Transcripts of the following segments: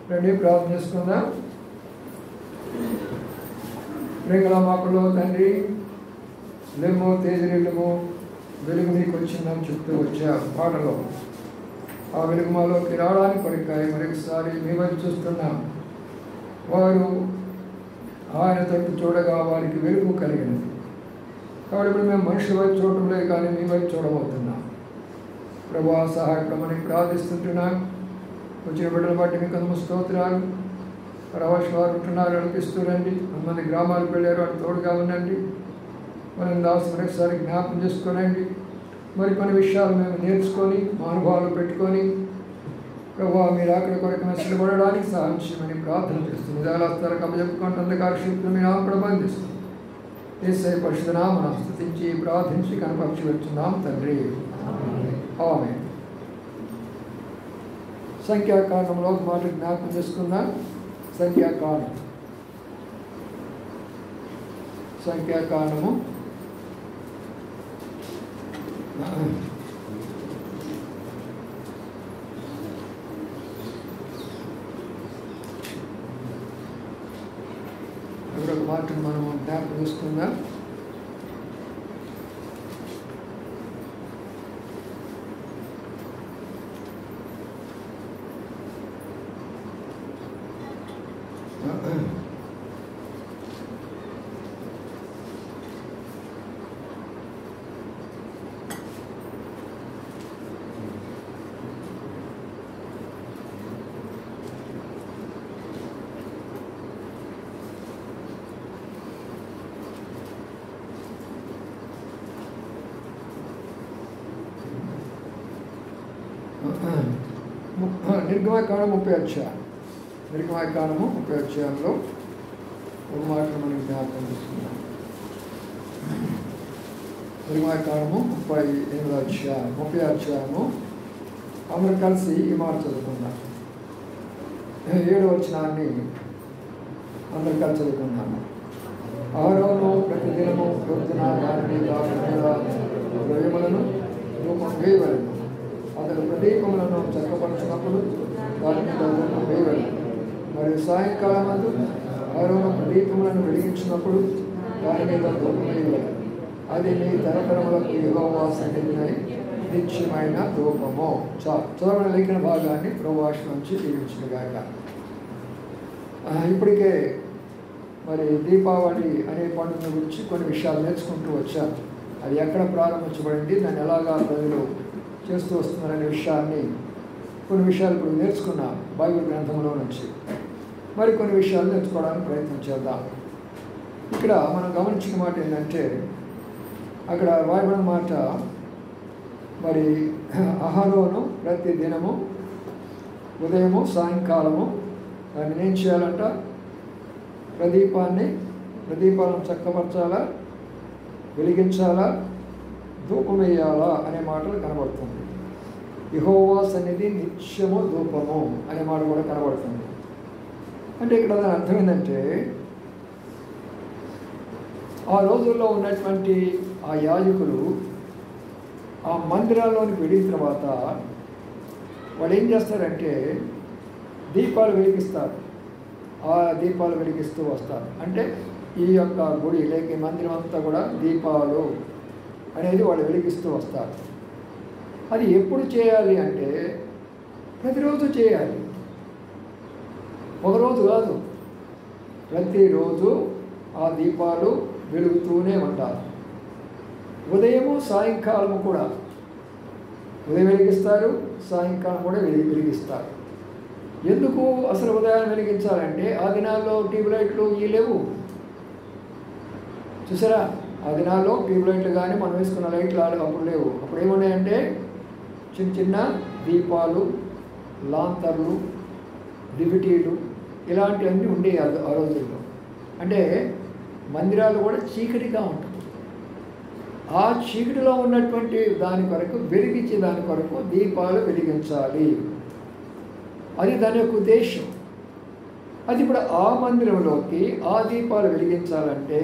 రండి ప్రార్థన చేసుకుందాం. ప్రేమల మాకులో తండ్రి, లేమో తేజరిల్లము వెలుగు నీకు వచ్చిందని చెప్తూ వచ్చా పాటలో. ఆ వెలుగు మాలోకి రావడానికి కొరకాయ మరొకసారి మీ వైపు చూస్తున్నాం. వారు ఆయన తట్టు చూడగా వారికి వెలుగు కలిగినది. కాబట్టి ఇప్పుడు మేము మనుషుల వైపు చూడటం లేదు, కానీ మీ వైపు చూడబోతున్నాం. ప్రభా సహాయపడమని ప్రార్థిస్తుంటున్నాం. వచ్చిన బిడ్డలు బట్టి మీకు అందరూ స్తోత్రాలు. ప్రవాస వారు ఉంటున్నారు, నడిపిస్తూ రండి. కొంతమంది గ్రామాలకు వెళ్ళారు, అటు తోడుగా ఉండండి. మనం దాసు మరొకసారి జ్ఞాపకం చేసుకోనండి. మరి కొన్ని విషయాలు మేము నేర్చుకొని మా అనుభవాలు పెట్టుకొని ప్రభావ మీరు అక్కడి కొరకు మెచ్చబడడానికి సహాయం చేయమని ప్రార్థన చేస్తుంది. విధానాలు కమ్మచెప్పుకుంటూ అంధకార శక్తులు మీ నామ ప్రబంధిస్తుంది. యేసయ్య పరిశుద్ధ నామమున స్తుతించి ప్రార్థించి కనపరిచి వచ్చున్నాం తండ్రి, ఆమేన్. సంఖ్యాకాండంలో ఒక మాట జ్ఞాపకం చేసుకుందాం. సంఖ్యాకాండము ఒక మాట మనం జ్ఞాపకం చేసుకుందాం. నిర్గమకాండం 30 అధ్యాయం. నిర్గమకాండము 30 అధ్యాయంలో ఒక మాట మనం జ్ఞాపకం చేసుకున్నాం. నిర్గమకాండము 30 అధ్యాయము అందరూ కలిసి ఈ మాట చదువుకున్నాం. 7వ వచనాన్ని అందరూ కలిసి చదువుకున్నాము. ఆరోను ప్రతిదినము పొద్దున దానిని ద్రవ్యములను రూపం వేయవలెను. అతను ప్రదీపములను చక్కపరచినప్పుడు దాని మీద ధూపం వేయవలెను. మరియు సాయంకాలం అందు ఆరోను ప్రదీపములను వెలిగించినప్పుడు దాని మీద ధూపం వేయవలెను. అది నీ తరతరములకు యెహోవా సన్నిధిని నిత్యమైన ధూపము. చదవని లేఖన భాగాన్ని ప్రభువాష నుంచి దీవించుగాక. ఇప్పటికే మరి దీపావళి అనే పండుగ గురించి కొన్ని విషయాలు నేర్చుకుంటూ వచ్చారు. అది ఎక్కడ ప్రారంభించబడింది, దాన్ని ఎలాగా ప్రజలు చేస్తూ వస్తున్నారనే విషయాన్ని కొన్ని విషయాలు ఇప్పుడు నేర్చుకున్నాం బైబిల్ గ్రంథంలో నుంచి. మరి కొన్ని విషయాలు నేర్చుకోవడానికి ప్రయత్నం చేద్దాం. ఇక్కడ మనం గమనించిన మాట ఏంటంటే, అక్కడ రాయబడిన మాట, మరి అహరోను ప్రతి దినము ఉదయము సాయంకాలము దాన్ని ఏం చేయాలంట, ప్రదీపాలను చక్కపరచాలా, వెలిగించాలా, ధూపం వేయాలా అనే మాటలు కనబడుతుంది. యెహోవా సన్నిధి నిత్యము ధూపము అనే మాట కూడా కనబడుతుంది. అంటే ఇక్కడ దాని అర్థం ఏంటంటే, ఆ రోజుల్లో ఉన్నటువంటి ఆ యాజకులు ఆ మందిరాల్లోనికి వెళ్ళిన తర్వాత వాళ్ళు ఏం చేస్తారంటే దీపాలు వెలిగిస్తారు. ఆ దీపాలు వెలిగిస్తూ వస్తారు. అంటే ఈ యొక్క గుడి లేక మందిరం అంతా కూడా దీపాలు అనేది వాళ్ళు వెలిగిస్తూ వస్తారు. అది ఎప్పుడు చేయాలి అంటే ప్రతిరోజు చేయాలి. ఒకరోజు కాదు, ప్రతిరోజు ఆ దీపాలు వెలుగుతూనే ఉంటారు. ఉదయము సాయంకాలము కూడా, ఉదయం వెలిగిస్తారు, సాయంకాలం కూడా వెలిగిస్తారు. ఎందుకు అసలు ఉదయాన్ని వెలిగించాలంటే ఆ దినాల్లో ట్యూబ్లైట్లు ఇవి లేవు చూసారా. ఆ దినాల్లో ట్యూబ్లైట్లు కానీ మనం వేసుకున్న లైట్లు అప్పుడు లేవు. అప్పుడు ఏమున్నాయంటే చిన్న చిన్న దీపాలు, లాంతర్లు, దివిటీలు ఇలాంటివన్నీ ఉండేవి ఆ రోజుల్లో. అంటే మందిరాలు కూడా చీకటిగా ఉంటుంది. ఆ చీకటిలో ఉన్నటువంటి దాని కొరకు, వెలిగించే దాని కొరకు దీపాలు వెలిగించాలి. అది దాని యొక్క ఉద్దేశం. అది ఇప్పుడు ఆ మందిరంలోకి ఆ దీపాలు వెలిగించాలంటే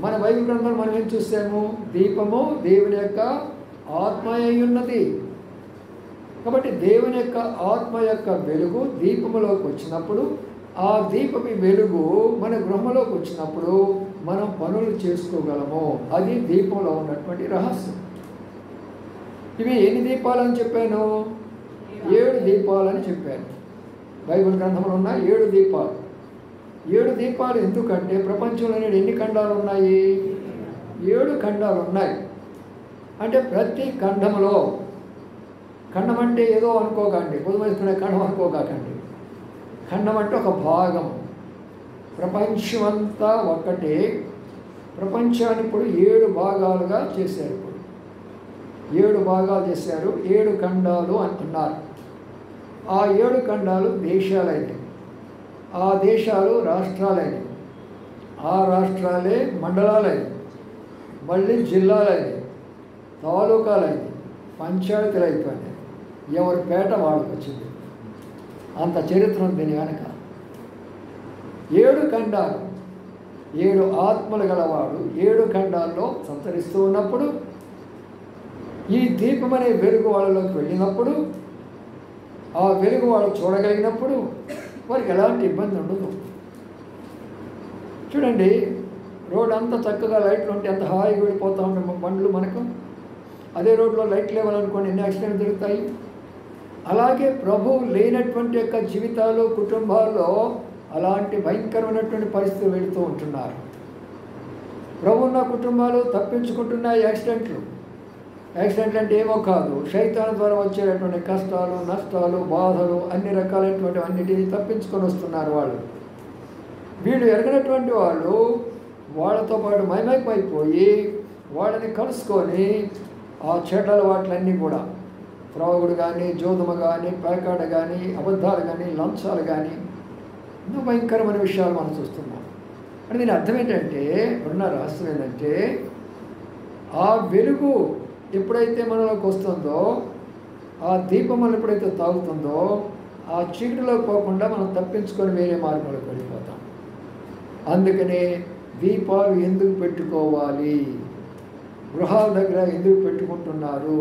మన బైబిల్ గ్రంథంలో మనం ఏం చూసాము? దీపము దేవుని యొక్క ఆత్మ అయి ఉన్నది. కాబట్టి దేవుని యొక్క ఆత్మ యొక్క వెలుగు దీపములోకి వచ్చినప్పుడు, ఆ దీపమి వెలుగు మన గృహంలోకి వచ్చినప్పుడు మనం పనులు చేసుకోగలము. అది దీపంలో ఉన్నటువంటి రహస్యం. ఇవి ఎన్ని దీపాలని చెప్పాను? 7 దీపాలని చెప్పాను. బైబిల్ గ్రంథంలో ఉన్న 7 దీపాలు. 7 దీపాలు ఎందుకంటే ప్రపంచంలో ఎన్ని ఖండాలు ఉన్నాయి? 7 ఖండాలు ఉన్నాయి. అంటే ప్రతి ఖండంలో, ఖండం అంటే ఏదో అనుకోకండి, పొద్దుమేసుకునే ఖండం అనుకోకండి. ఖండం అంటే ఒక భాగం. ప్రపంచమంతా ఒక్కటే. ప్రపంచాన్ని ఇప్పుడు 7 భాగాలుగా చేశారు. ఇప్పుడు 7 భాగాలు చేశారు. 7 ఖండాలు అన్నారు. ఆ 7 ఖండాలు దేశాలైనవి, ఆ దేశాలు రాష్ట్రాలైనవి, ఆ రాష్ట్రాలే మండలాలైనవి, మళ్ళీ జిల్లాలైనవి, తాలూకాలైనవి, పంచాయతీలు అయిపోయినాయి. ఎవరి పేట వాళ్ళకి వచ్చింది. అంత చరిత్ర ఉంది దీని వెనక. 7 ఖండాలు, 7 ఆత్మలు గలవాడు 7 ఖండాల్లో సంచరిస్తూ ఉన్నప్పుడు, ఈ దీపం అనే వెలుగు వాళ్ళలోకి వెళ్ళినప్పుడు, ఆ వెలుగు వాళ్ళు చూడగలిగినప్పుడు వారికి ఎలాంటి ఇబ్బంది ఉండదు. చూడండి, రోడ్ అంతా చక్కగా లైట్లు ఉంటే ఎంత హాయిగా వెళ్ళిపోతూ ఉంటాం బండ్లు మనకు. అదే రోడ్లో లైట్లు లేవాలనుకోండి ఎన్ని యాక్సిడెంట్లు జరుగుతాయి. అలాగే ప్రభువు లేనటువంటి యొక్క జీవితాలు, కుటుంబాల్లో అలాంటి భయంకరమైనటువంటి పరిస్థితులు వెళుతూ ఉంటున్నారు. ప్రభు ఉన్న కుటుంబాలు తప్పించుకుంటున్నాయి యాక్సిడెంట్లు. యాక్సిడెంట్లు అంటే ఏమో కాదు, శైతాను ద్వారా వచ్చేటటువంటి కష్టాలు, నష్టాలు, బాధలు, అన్ని రకాలైనటువంటి అన్నిటినీ తప్పించుకొని వస్తున్నారు వాళ్ళు. వీళ్ళు ఎరగనటువంటి వాళ్ళు వాళ్ళతో పాటు మైమైపోయి వాళ్ళని కలుసుకొని ఆ చెడ్డల వాటిలన్నీ కూడా, త్రాగుడు కానీ, జోదమ కానీ, పేకాడ కానీ, అబద్ధాలు కానీ, లంచాలు కానీ, ఎన్నో భయంకరమైన విషయాలు మనం చూస్తున్నాం. అంటే దీని అర్థం ఏంటంటే, ఉన్న రహస్యం ఏంటంటే, ఆ వెలుగు ఎప్పుడైతే మనలోకి వస్తుందో, ఆ దీపం మనం ఎప్పుడైతే తాగుతుందో, ఆ చీకటిలోకి పోకుండా మనం తప్పించుకొని వేరే మార్గంలోకి వెళ్ళిపోతాం. అందుకనే దీపాలు ఎందుకు పెట్టుకోవాలి, గృహాల దగ్గర ఎందుకు పెట్టుకుంటున్నారు,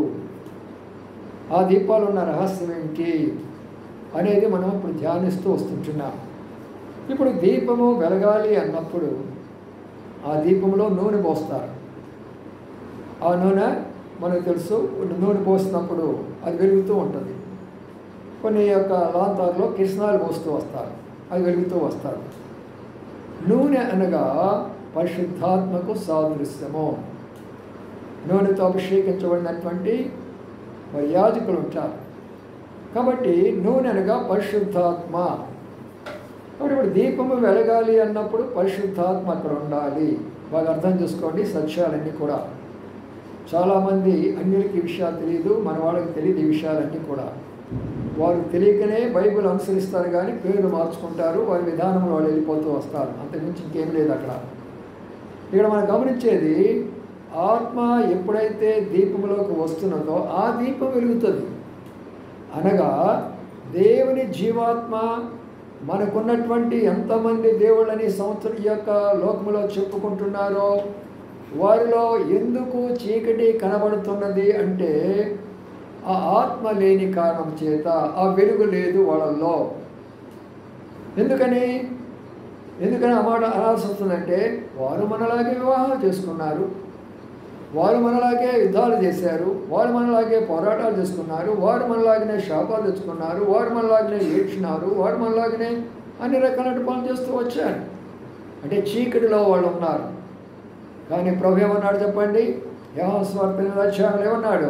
ఆ దీపాలు ఉన్న రహస్యం ఏంటి అనేది మనం ఇప్పుడు ధ్యానిస్తూ వస్తుంటున్నాం. ఇప్పుడు దీపము వెలగాలి అన్నప్పుడు ఆ దీపంలో నూనె పోస్తారు. ఆ నూనె మనకు తెలుసు, నూనె పోసినప్పుడు అది వెలుగుతూ ఉంటుంది. కొన్ని యొక్క లాంతర్లో కిరసనాలు పోస్తూ వస్తారు, అది వెలుగుతూ వస్తారు. నూనె అనగా పరిశుద్ధాత్మకు సాదృశ్యము. నూనెతో అభిషేకించబడినటువంటి యాజకులు ఉంటారు. కాబట్టి నూనె అనగా పరిశుద్ధాత్మ. కాబట్టి ఇప్పుడు దీపము వెలగాలి అన్నప్పుడు పరిశుద్ధాత్మ అక్కడ ఉండాలి. బాగా అర్థం చేసుకోండి సత్యాలన్నీ కూడా. చాలామంది అన్యులకి ఈ విషయాలు తెలియదు, మన వాళ్ళకి తెలియదు ఈ విషయాలన్నీ కూడా. వారు తెలియకనే బైబిల్ అనుసరిస్తారు కానీ పేర్లు మార్చుకుంటారు, వారి విధానంలో వాళ్ళు వెళ్ళిపోతూ వస్తారు. అంతకుమించి ఇంకేం లేదు అక్కడ. ఇక్కడ మనం గమనించేది, ఆత్మ ఎప్పుడైతే దీపంలోకి వస్తున్నదో ఆ దీపం వెలుగుతుంది. అనగా దేవుని జీవాత్మ మనకున్నటువంటి ఎంతమంది దేవుళ్ళని సంవత్సరం యొక్క లోకంలో చెప్పుకుంటున్నారో వారిలో ఎందుకు చీకటి కనబడుతున్నది అంటే ఆ ఆత్మ లేని కారణం చేత, ఆ వెలుగు లేదు వాళ్ళల్లో. ఎందుకని ఆ మాట అనాల్సి వస్తుందంటే, వారు మనలాగే వివాహాలు చేసుకున్నారు, వారు మనలాగే యుద్ధాలు చేశారు, వారు మనలాగే పోరాటాలు చేసుకున్నారు, వారు మనలాగనే శాపాలు తెచ్చుకున్నారు, వారు మనలాగనే ఏడ్చినారు, వారు మనలాగనే అన్ని రకాల పనులు చేస్తూ వచ్చాను. అంటే చీకటిలో వాళ్ళు ఉన్నారు. కానీ ప్రభు ఏమన్నాడు చెప్పండి? యోహాను సువార్త 8వ అధ్యాయంలో ఏమన్నాడు?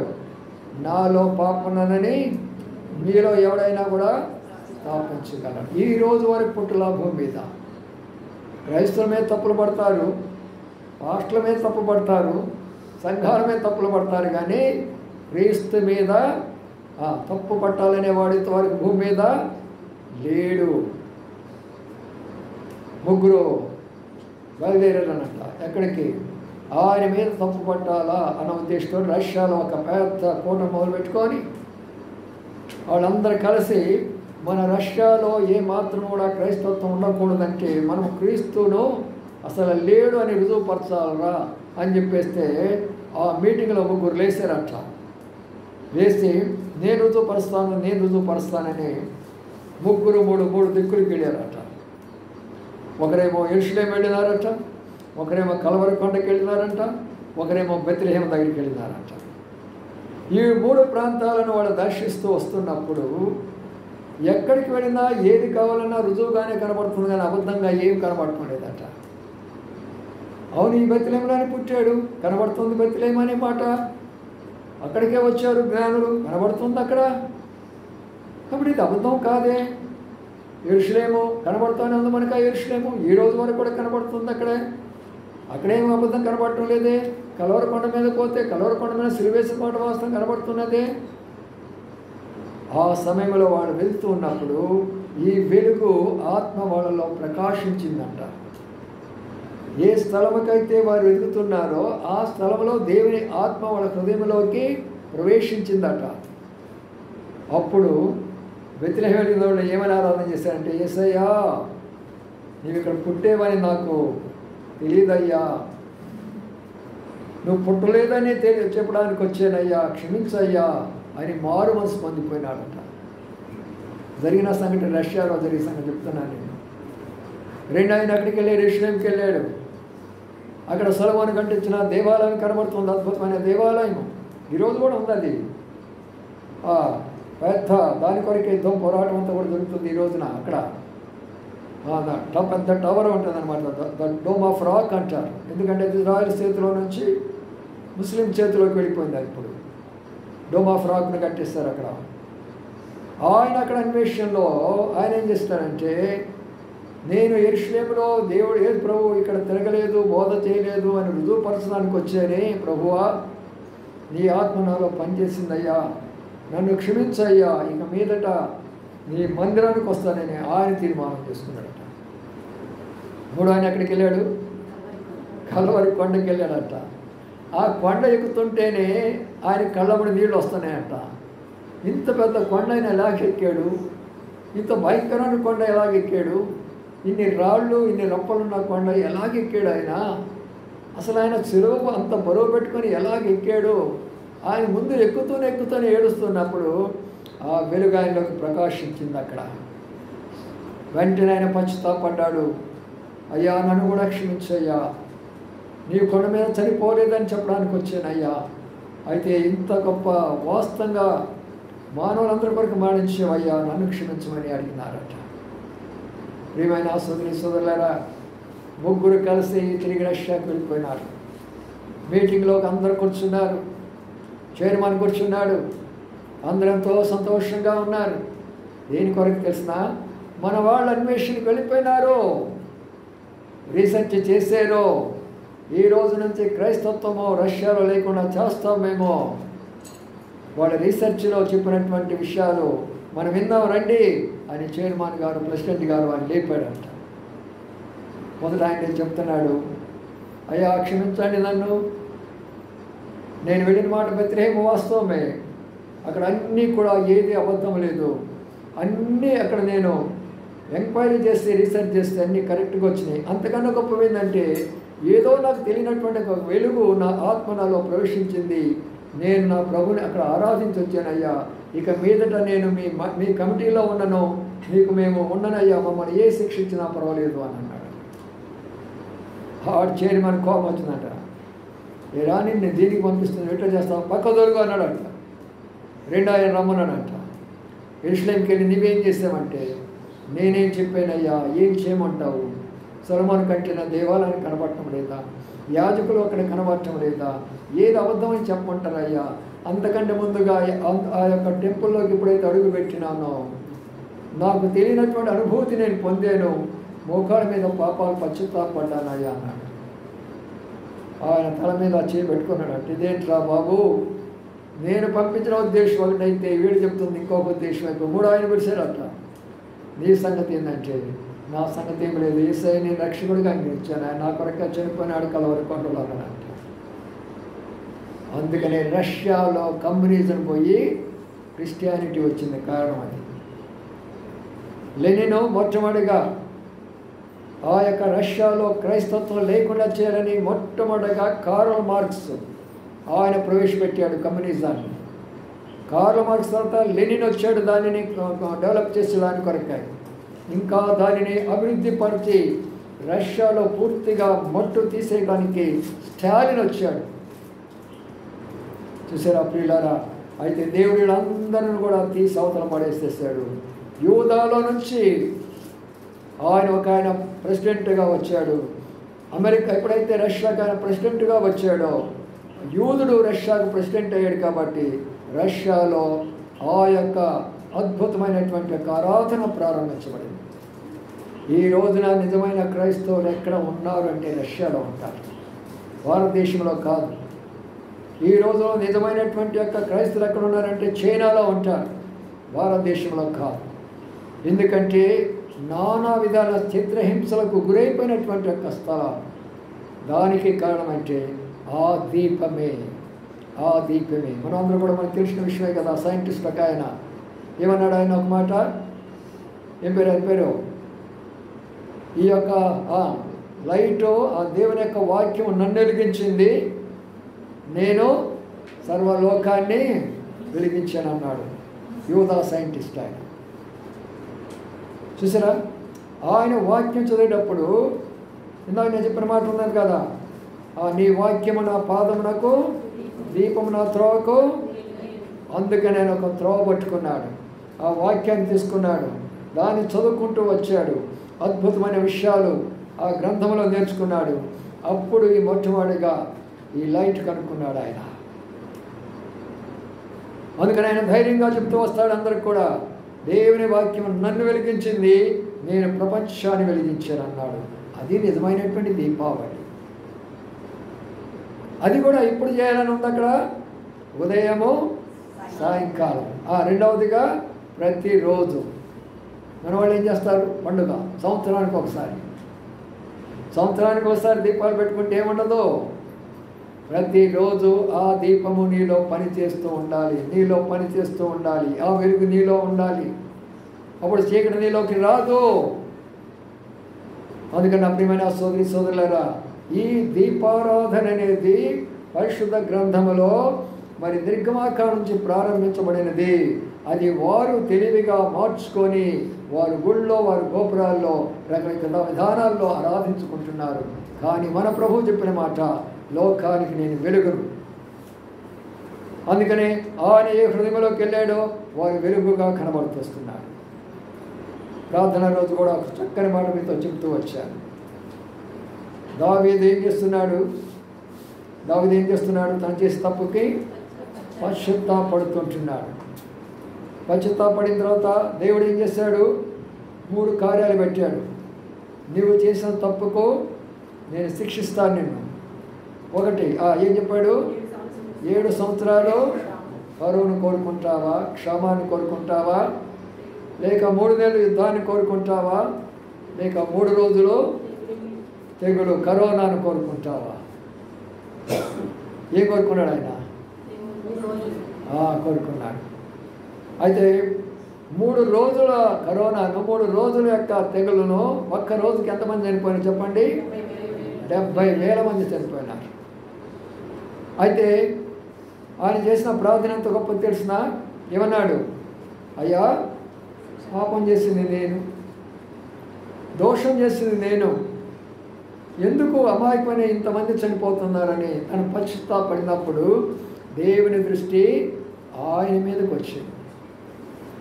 నాలో పాపం ఉన్నదని మీలో ఎవడైనా కూడా స్థాపించగలరు. ఈ రోజు వరకు పుట్టులా భూమి మీద క్రైస్తవుల మీద తప్పులు పడతారు, పాస్టర్ల మీద తప్పు పడతారు, సంఘాల మీద తప్పులు పడతారు. కానీ క్రీస్తు మీద తప్పు పట్టాలనే వాడు ఇంతవరకు భూమి మీద లేడు. ముగ్గురు బయలుదేరారన్నట. ఎక్కడికి? ఆయన మీద తప్పు పట్టాలా అన్న ఉద్దేశంతో రష్యాలో ఒక పెద్ద కూటమి మొదలుపెట్టుకొని వాళ్ళందరూ కలిసి మన రష్యాలో ఏ మాత్రం కూడా క్రైస్తవత్వం ఉండకూడదంటే మనం క్రీస్తును అసలు లేడు అని రుజువుపరచాలరా అని చెప్పేస్తే ఆ మీటింగ్లో ముగ్గురు లేచారట. లేచి నేను రుజువుపరుస్తానని ముగ్గురు మూడు దిక్కులకు వెళ్ళారట. ఒకరేమో యెరూషలేము వెళ్ళినారట, ఒకరేమో కలవరి కొండకి వెళ్ళినారంట, ఒకరేమో బెత్లెహేము దగ్గరికి వెళ్ళినారంట. ఈ 3 ప్రాంతాలను వాళ్ళు దర్శిస్తూ వస్తున్నప్పుడు ఎక్కడికి వెళ్ళినా ఏది కావాలన్నా రుజువుగానే కనబడుతుంది, కానీ అబద్ధంగా ఏం కనబడుతుండేదట. అవును, ఈ బెత్లెహేములోనే పుట్టాడు, కనబడుతుంది బెత్లెహేము అనే మాట. అక్కడికే వచ్చారు జ్ఞానులు, కనబడుతుంది అక్కడ. కాబట్టి ఇది అబద్ధం కాదే. యెరూషలేము కనబడుతూనే ఉంది మనకు. ఆ యెరూషలేము ఈ రోజు వరకు కూడా కనబడుతుంది అక్కడే. అక్కడేమో అబద్ధం కనబడటం లేదే. కలవరి కొండ మీద పోతే కలవరి కొండ మీద సిలువేసిన మాట వాస్తవం కనబడుతున్నదే. ఆ సమయంలో వాళ్ళు వెళ్తూ ఉన్నప్పుడు ఈ వెలుగు ఆత్మ వాళ్ళలో ప్రకాశించిందంట. ఏ స్థలముకైతే వారు వెతుకుతున్నారో ఆ స్థలంలో దేవుని ఆత్మ వాళ్ళ హృదయంలోకి ప్రవేశించిందట. అప్పుడు బెత్లెహేము వాళ్ళు ఏమని ఆరాధన చేశారంటే, యేసయ్యా నీవు ఇక్కడ పుట్టేవని నాకు తెలియదయ్యా, నువ్వు పుట్టలేదని చెప్పడానికి వచ్చానయ్యా, క్షమించయ్యా అని మారు మనసు పొందిపోయినాడట. జరిగిన సంఘటన రష్యాలో జరిగిన సంగతి చెప్తున్నాను నేను. ఆయన అక్కడికి వెళ్ళాడు, యెరూషలేముకి వెళ్ళాడు. అక్కడ సొలొమోను కట్టించిన దేవాలయం కనబడుతుంది, అద్భుతమైన దేవాలయం. ఈరోజు కూడా ఉంది అది. పెద్ద దాని కొరకు యుద్ధం పోరాటం అంతా కూడా జరుగుతుంది ఈ రోజున. అక్కడ పెద్ద టవర్ ఉంటుంది అనమాట, ద డోమ్ ఆఫ్ రాక్ అంటారు. ఎందుకంటే ఇజ్రాయెల్ చేతిలో నుంచి ముస్లిం చేతిలోకి వెళ్ళిపోయింది. అది ఇప్పుడు డోమ్ ఆఫ్ రాక్ను కట్టిస్తారు అక్కడ. ఆయన అక్కడ అన్వేషణలో ఆయన ఏం చేస్తారంటే, నేను యెరూషలేములో దేవుడు ఏది ప్రభు ఇక్కడ తిరగలేదు, బోధ చేయలేదు అని రుజువుపరచడానికి వచ్చానే. ప్రభువా నీ ఆత్మ నాలో పనిచేసిందయ్యా, నన్ను క్షమించయ్యా, ఇక మీదట నీ మందిరానికి వస్తానని ఆయన తీర్మానం చేసుకున్నాడట. ఆయన ఎక్కడికి వెళ్ళాడు? కలవరి కొండకి వెళ్ళాడట. ఆ కొండ ఎక్కుతుంటేనే ఆయన కళ్ళబడి నీళ్ళు వస్తున్నాయంట. ఇంత పెద్ద కొండ ఆయన ఎలాగెక్కాడు? ఇంత భయంకరమైన కొండ ఎలాగెక్కాడు? ఇన్ని రాళ్ళు ఇన్ని రప్పలున్న కొండ ఎలాగెక్కాడు ఆయన? అసలు ఆయన చెరువు అంత బరువు పెట్టుకొని ఎలాగెక్కాడు? ఆయన ముందు ఎక్కుతూనే ఏడుస్తున్నప్పుడు ఆ వెలుగు ఆయనలోకి ప్రకాశించింది అక్కడ. వెంటనే ఆయన పశ్చాత్తాపడ్డాడు. అయ్యా నన్ను కూడా క్షమించయ్యా, నీ కొండ మీద చనిపోలేదని చెప్పడానికి వచ్చానయ్యా. అయితే ఇంత గొప్ప వాస్తవంగా మానవులందరి కొరకు మరణించేవయ్యా, నన్ను క్షమించమని అడిగినారట. ప్రియమైన సోదరులారా, ముగ్గురు కలిసి తిరిగి రష్యాకి వెళ్ళిపోయినారు. మీటింగ్లోకి అందరూ కూర్చున్నారు, చైర్మన్ కూర్చున్నాడు. అందరంతో సంతోషంగా ఉన్నారు. దేని కొరకు తెలిసినా మన వాళ్ళు అన్వేషణకి వెళ్ళిపోయినారు, రీసెర్చ్ చేశారు. ఈ రోజు నుంచి క్రైస్తత్వము రష్యాలో లేకుండా చేస్తామేమో. వాళ్ళ రీసెర్చ్లో చెప్పినటువంటి విషయాలు మనం విందాం రండి అని చైర్మన్ గారు, ప్రెసిడెంట్ గారు ఆయన లేపాడంట. మొదట ఆయన చెప్తున్నాడు, అయ్యా క్షమించండి నన్ను, నేను వెళ్ళిన మాట బెత్లెహేము వాస్తవమే, అక్కడ అన్నీ కూడా ఏది అబద్ధం లేదు, అన్నీ అక్కడ నేను ఎంక్వైరీ చేస్తే రీసెర్చ్ చేస్తే అన్నీ కరెక్ట్గా వచ్చినాయి. అంతకన్నా గొప్ప ఏంటంటే ఏదో నాకు తెలియనటువంటి ఒక వెలుగు నా ఆత్మ నాలో ప్రవేశించింది. నేను నా ప్రభుని అక్కడ ఆరాధించి వచ్చానయ్యా. ఇక మీదట నేను మీ కమిటీలో ఉండను, మీకు మేము ఉండనయ్యా, మమ్మల్ని ఏ శిక్ష ఇచ్చినా పర్వాలేదు అని అన్నాడు. ఆడు చైర్మన్ కోపం వచ్చిందట. ఏ రాని నేను దీనికి పంపిస్తుంది, ఎట్లా చేస్తాను, పక్క దొరుగు అన్నాడంట. ఆయన రమ్మన్నాడంట. యెరూషలేముకి వెళ్ళి నువ్వేం చేసావంటే, నేనేం చెప్పానయ్యా, ఏం చేయమంటావు? సొలొమోను కట్టిన దేవాలయాన్ని కనబడటం లేదా? యాజకులు అక్కడ కనబడటం లేదా? ఏది అబద్ధమని చెప్పమంటారయ్యా? అంతకంటే ముందుగా ఆ యొక్క టెంపుల్లోకి ఎప్పుడైతే అడుగు పెట్టినానో నాకు తెలియనటువంటి అనుభూతి నేను పొందాను. మోకాళ్ళ మీద పాపాలు పశ్చాత్తాపడ్డానయ్యా అన్నాడు. ఆయన తల మీద చేయి పెట్టుకున్నాడు. ఇదేంట్రా బాబు, నేను పంపించిన ఉద్దేశం ఒకటైతే వీడు చెప్తుంది ఇంకొక ఉద్దేశం అయిపోయి మూడు ఆయన పిలిచారట. నీ సంగతి ఏంటంటే, నా సంగతి ఏం లేదు, యేసయ్య నేను రక్షకుడిగా అంగీకరించాను, ఆయన నా కొరకు చనిపోయినాడు కలవరి కొండలో అన్నాడంట. అందుకనే రష్యాలో కమ్యూనిజం పోయి క్రిస్టియానిటీ వచ్చింది కారణం అది. లెనిన్ మొట్టమొదటిగా ఆ యొక్క రష్యాలో క్రైస్తత్వం లేకుండా చేయాలని మొట్టమొదటిగా కార్ల్ మార్క్స్ ఆయన ప్రవేశపెట్టాడు కమ్యూనిజాన్ని. కార్ల్ మార్క్స్ తర్వాత లెనిన్ వచ్చాడు దానిని డెవలప్ చేసేదాని కొరకాయి. ఇంకా దానిని అభివృద్ధి పరిచి రష్యాలో పూర్తిగా మట్టు తీసేయడానికి స్టాలిన్ వచ్చాడు. చూసారా ప్రియులారా? అయితే దేవుడు అందరిని కూడా తీసి అవతల పడేసేసాడు. యూదాలో నుంచి ఆయన ప్రెసిడెంట్గా వచ్చాడు. అమెరికా ఎప్పుడైతే రష్యాకు ఆయన ప్రెసిడెంట్గా వచ్చాడో యూదుడు రష్యాకు ప్రెసిడెంట్ అయ్యాడు. కాబట్టి రష్యాలో ఆ యొక్క అద్భుతమైనటువంటి ఆరాధన ప్రారంభించబడింది. ఈ రోజున నిజమైన క్రైస్తవులు ఎక్కడ ఉన్నారు అంటే రష్యాలో ఉంటారు, భారతదేశంలో కాదు. ఈ రోజులో నిజమైనటువంటి యొక్క క్రైస్తవులు ఎక్కడ ఉన్నారంటే చైనాలో ఉంటారు, భారతదేశంలో కాదు. ఎందుకంటే నానా విధాల చిత్రహింసలకు గురైపోయినటువంటి యొక్క స్థలం. దానికి కారణం అంటే ఆ దీపమే. మనం అందరూ కూడా మనకు తెలిసిన విషయమే కదా. సైంటిస్ట్ ఒక ఆయన ఏమన్నాడు, ఆయన ఒక మాట, ఏం పేరు ఈ యొక్క లైటు ఆ దేవుని యొక్క వాక్యం నన్ను వెలిగించింది, నేను సర్వలోకాన్ని వెలిగించాను అన్నాడు. యూదా సైంటిస్ట్ ఆయన. చూసారా? ఆయన వాక్యం చదివేటప్పుడు ఇందాక నేను చెప్పిన మాట ఉన్నాను కదా, నీ వాక్యము నా పాదమునకు దీపము నా త్రోవకు. అందుకే నేను ఒక త్రోవ పట్టుకున్నాడు, ఆ వాక్యాన్ని తీసుకున్నాడు, దాన్ని చదువుకుంటూ వచ్చాడు. అద్భుతమైన విషయాలు ఆ గ్రంథంలో నేర్చుకున్నాడు. అప్పుడు ఈ మొట్టమొదటిగా ఈ లైట్ కనుక్కున్నాడు ఆయన. అందుకని ఆయన ధైర్యంగా చెప్తూ వస్తాడు అందరికి కూడా, దేవుని వాక్యం నన్ను వెలిగించింది, నేను ప్రపంచాన్ని వెలిగించాను అన్నాడు. అది నిజమైనటువంటి దీపావళి. అది కూడా ఇప్పుడు చేయాలని ఉంది అక్కడ, ఉదయము సాయంకాలం. రెండవదిగా ప్రతిరోజు. మన వాళ్ళు ఏం చేస్తారు, పండుగ సంవత్సరానికి ఒకసారి దీపాలు పెట్టుకుంటే ఏముండదు. ప్రతిరోజు ఆ దీపము నీలో పనిచేస్తూ ఉండాలి, ఆ వెలుగు నీలో ఉండాలి. అప్పుడు చీకటి నీలోకి రాదు. అందుకని ప్రియమైన సోదరులారా, ఈ దీపారాధన అనేది పరిశుద్ధ గ్రంథములో మరి నిర్గమాకాండ నుంచి ప్రారంభించబడినది. అది వారు తెలివిగా మార్చుకొని వారు గుళ్ళో, వారు గోపురాల్లో, రకరకాల విధానాల్లో ఆరాధించుకుంటున్నారు. కానీ మన ప్రభువు చెప్పిన మాట, లోకానికి నేను వెలుగును. అందుకనే ఆయన ఏ హృదయంలోకి వెళ్ళాడో వారు వెలుగుగా కనబడుతున్నాడు. ప్రార్థన రోజు కూడా ఒక చక్కని మాట మీతో చెప్తూ వచ్చాను. దావీదు ఏం చేస్తున్నాడు, తను చేసే తప్పుకి పశ్చాత్తాపడుతుంటున్నాడు. పశ్చాత్తాపడిన తర్వాత దేవుడు ఏం చేశాడు, 3 కార్యాలు పెట్టాడు. నీవు చేసిన తప్పుకు నేను శిక్షిస్తాను నిన్ను. ఒకటి ఏం చెప్పాడు, 7 సంవత్సరాలు కరువును కోరుకుంటావా, క్షమాన్ని కోరుకుంటావా, లేక 3 నెలలు యుద్ధాన్ని కోరుకుంటావా, లేక 3 రోజులు తెగులు కరోనాను కోరుకుంటావా? ఏం కోరుకున్నాడు ఆయన? కోరుకున్నాడు. అయితే 3 రోజుల కరోనాను, 3 రోజుల యొక్క తెగులును ఒక్క రోజుకి ఎంతమంది చనిపోయినారు చెప్పండి? 70,000 మంది చనిపోయినారు. అయితే ఆయన చేసిన ప్రార్థన ఎంత గొప్ప తెలిసిన, ఏమన్నాడు, అయ్యా పాపం చేసింది నేను, దోషం చేసింది నేను, ఎందుకు అమాయకమైన ఇంతమంది చనిపోతున్నారని తను పశ్చాత్తాపడినప్పుడు దేవుని దృష్టి ఆయన మీదకి వచ్చింది.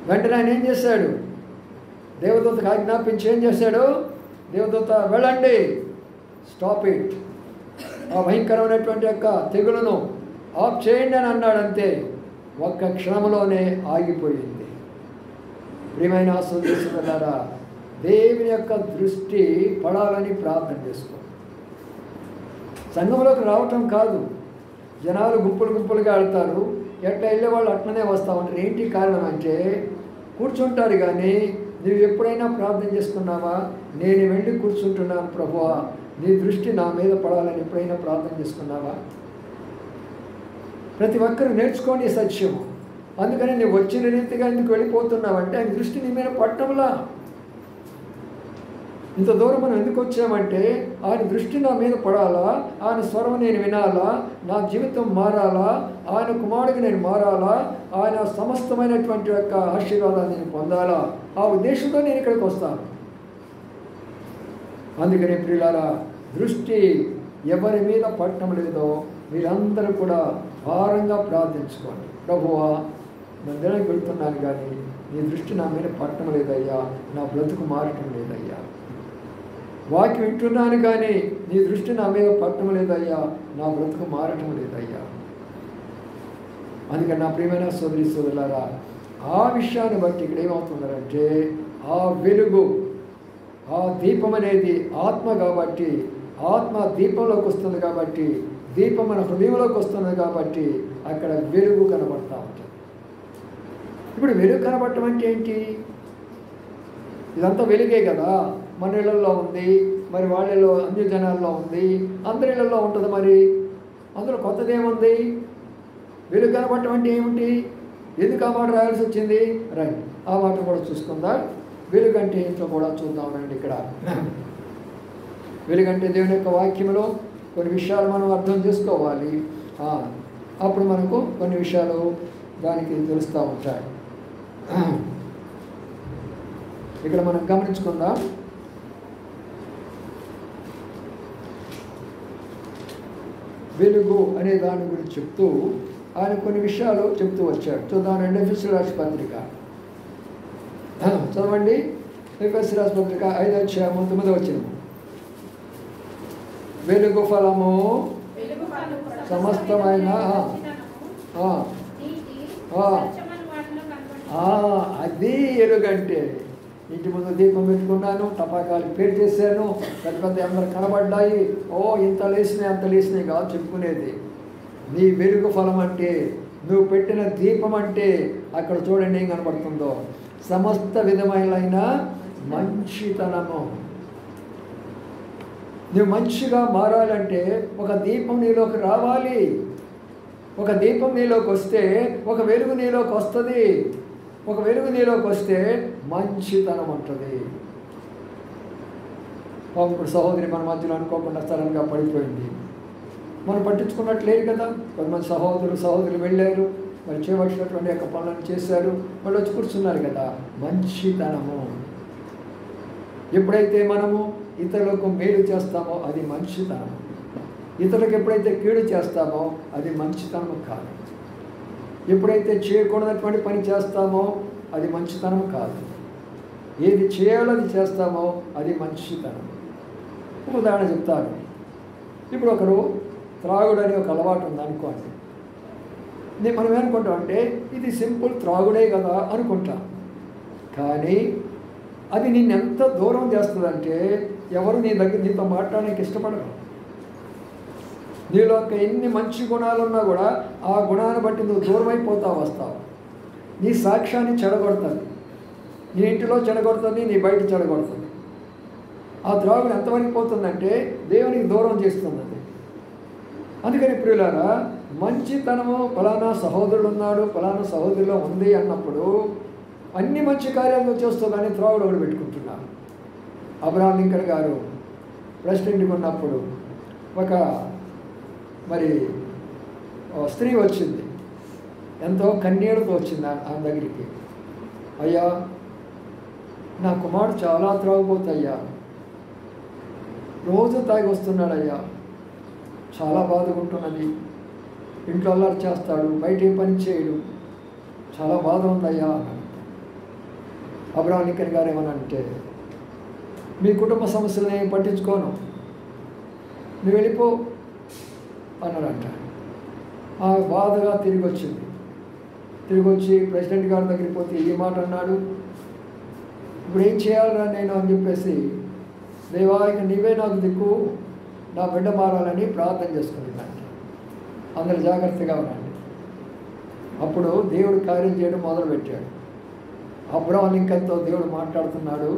వెంటనే ఆయన ఏం చేశాడు, దేవదూతకు ఆజ్ఞాపించి ఏం చేశాడు? దేవదూత వెళ్ళండి, స్టాప్ ఇట్, ఆ భయంకరమైనటువంటి యొక్క తెగులును ఆఫ్ చేయండి అని అన్నాడంతే. ఒక్క క్షణంలోనే ఆగిపోయింది. ప్రియమైన ఆశీర్వదిస్తున్నారా, దేవుని యొక్క దృష్టి పడాలని ప్రార్థన చేసుకో. సంఘంలోకి రావటం కాదు, జనాలు గుంపులుగా వెళ్తారు, ఎట్లా వెళ్ళే వాళ్ళు అట్లనే వస్తూ ఉంటారు. ఏంటి కారణం అంటే కూర్చుంటారు. కానీ నువ్వు ఎప్పుడైనా ప్రార్థన చేసుకున్నావా? నేను వెళ్ళి కూర్చుంటున్నాను ప్రభువా, నీ దృష్టి నా మీద పడాలని ఎప్పుడైనా ప్రార్థన చేసుకున్నావా? ప్రతి ఒక్కరు నేర్చుకోండి సత్యము. అందుకని నువ్వు వచ్చిన రీతిగా ఎందుకు వెళ్ళిపోతున్నావంటే ఆయన దృష్టి నీ మీద పట్టంలా. ఇంత దూరం మనం ఎందుకు వచ్చామంటే ఆయన దృష్టి నా మీద పడాలా, ఆయన స్వరం నేను వినాలా, నా జీవితం మారాలా, ఆయన కుమారుడికి నేను మారాలా, ఆయన సమస్తమైనటువంటి యొక్క ఆశీర్వాదాన్ని నేను పొందాలా, ఆ ఉద్దేశంతో నేను ఇక్కడికి వస్తాను. అందుకని ప్రియులారా, దృష్టి ఎవరి మీద పట్టడం లేదో మీరందరూ కూడా భారంగా ప్రార్థించుకోండి. ప్రభువా, మందిరానికి వెళ్తున్నాను కానీ నీ దృష్టి నా మీద పట్టడం లేదయ్యా, నా బ్రతుకు మారటం లేదయ్యా. వాక్యం వింటున్నాను కానీ నీ దృష్టి నా మీద పట్టడం లేదయ్యా, నా బ్రతుకు మారటం లేదయ్యా. అందుకని నా ప్రియమైన సోదరి సోదరులారా, ఆ విషయాన్ని బట్టి ఇక్కడ ఏమవుతున్నారంటే ఆ వెలుగు, ఆ దీపం అనేది ఆత్మ కాబట్టి, ఆత్మ దీపంలోకి వస్తుంది కాబట్టి, దీపం మన హృదయంలోకి వస్తుంది కాబట్టి అక్కడ వెలుగు కనబడతా ఉంటుంది. ఇప్పుడు వెలుగు కనబడటం అంటే ఏంటి? ఇదంతా వెలుగే కదా. మన ఇళ్ళల్లో ఉంది, మరి వాళ్ళలో అన్ని జనాల్లో ఉంది, అందరి ఇళ్ళల్లో ఉంటుంది. మరి అందులో కొత్తదేముంది? వెలుగు కనబడటం అంటే ఏమిటి? ఎందుకు ఆ మాట రాయాల్సి వచ్చింది? రండి ఆ మాట కూడా చూసుకుందాం. వెలుగంటే ఏంటో కూడా చూద్దామండి. ఇక్కడ వెలుగంటే దేవుని యొక్క వాక్యంలో కొన్ని విషయాలు మనం అర్థం చేసుకోవాలి. అప్పుడు మనకు కొన్ని విషయాలు దానికి తెలుస్తూ ఉంటాయి. ఇక్కడ మనం గమనించుకుందాం. వెలుగు అనే దాని గురించి చెప్తూ ఆయన కొన్ని విషయాలు చెప్తూ వచ్చాడు. చూద్దాం. ఎఫెసీయులకు రాసిన పత్రిక చదవండి. ఎఫెసీయులకు రాసిన పత్రిక 5:9 వెలుగు ఫలము సమస్తమైన అది వెలుగంటే. ఇంటి ముందు దీపం పెట్టుకున్నాను, టపాకాయలు పేరు చేశాను, పెద్ద పెద్ద అందరు కనబడ్డాయి, ఇంత లేసినాయి అంత లేసినాయి కాదు చెప్పుకునేది. నీ వెలుగు ఫలం అంటే, నువ్వు పెట్టిన దీపం అంటే అక్కడ చూడండి ఏం కనబడుతుందో, సమస్త విధమైన మంచితనము. నువ్వు మంచిగా మారాలంటే ఒక దీపం నీలోకి రావాలి. ఒక దీపం నీలోకి వస్తే ఒక వెలుగు నీలోకి వస్తుంది. ఒక వెలుగు నీలోకి వస్తే మంచితనం ఉంటుంది. ఇప్పుడు సహోదరి మన మధ్యలో అనుకోకుండా సడన్గా పడిపోయింది. మనం పట్టించుకున్నట్లేదు కదా. కొంతమంది సహోదరులు వెళ్ళారు, మరి చేయవలసినటువంటి యొక్క పనులను చేశారు, వాళ్ళు వచ్చి కూర్చున్నారు కదా. మంచితనము. ఎప్పుడైతే మనము ఇతరులకు మేలు చేస్తామో అది మంచితనం. ఇతరులకు ఎప్పుడైతే కీడు చేస్తామో అది మంచితనం కాదు. ఎప్పుడైతే చేయకూడనటువంటి పని చేస్తామో అది మంచితనం కాదు. ఏది చేయాలో అది చేస్తామో అది మంచితనం. ఉదాహరణ చెప్తాను. ఇప్పుడు ఒకరు త్రాగుడని ఒక అలవాటు ఉంది అనుకోండి. మనం ఏమనుకుంటాం అంటే ఇది సింపుల్ త్రాగుడే కదా అనుకుంటాం. కానీ అది నిన్ను ఎంత దూరం చేస్తుందంటే ఎవరు నీతో మాట్లాడడానికి ఇష్టపడరు. నీలో ఎన్ని మంచి గుణాలు ఉన్నా కూడా ఆ గుణాన్ని బట్టి నువ్వు దూరం వస్తావు. నీ సాక్ష్యాన్ని చెడగొడుతుంది, నీ ఇంటిలో చెడగొడుతుంది, నీ బయట చెడగొడుతుంది. ఆ త్రాగుడు ఎంతవరకు పోతుందంటే దేవునికి దూరం చేస్తుంది. అందుకని ప్రియులారా, మంచితనము ఫలానా సహోదరుడు ఉన్నాడు, ఫలానా సహోదరులో ఉంది అన్నప్పుడు అన్ని మంచి కార్యాలు చేస్తూ కానీ త్రాగుడు ఒకటి పెట్టుకుంటున్నారు. అబ్రహాం లింకన్ గారు ప్రెసిడెంట్గా ఉన్నప్పుడు ఒక స్త్రీ వచ్చింది, ఎంతో కన్నీళ్లతో వచ్చింది ఆమె దగ్గరికి. అయ్యా, నా కుమారుడు చాలా త్రాగుపోతయ్యా, రోజు తాగి వస్తున్నాడయ్యా, చాలా బాధకుంటున్నది, ఇంట్లో అల్లరి చేస్తాడు, బయట ఏ పని చేయడు, చాలా బాధ ఉందయ్యా. అబ్రహాం లింకన్ గారు ఏమనంటే, మీ కుటుంబ సమస్యలను ఏం పట్టించుకోను, నువ్వు వెళ్ళిపో అన్నాడంట. ఆ బాధగా తిరిగి వచ్చి ప్రెసిడెంట్ గారి దగ్గరికి పోతే ఈ మాట అన్నాడు, ఇప్పుడు ఏం చేయాలరా నేను అని చెప్పేసి, దేవా ఇక నీవే నాకు దిక్కు, నా బిడ్డ మారాలని ప్రార్థన చేసుకుంటున్నాను. అందరు జాగ్రత్తగా ఉండండి. అప్పుడు దేవుడు కార్యం చేయడం మొదలుపెట్టాడు. అబ్రహాం లింకన్తో దేవుడు మాట్లాడుతున్నాడు.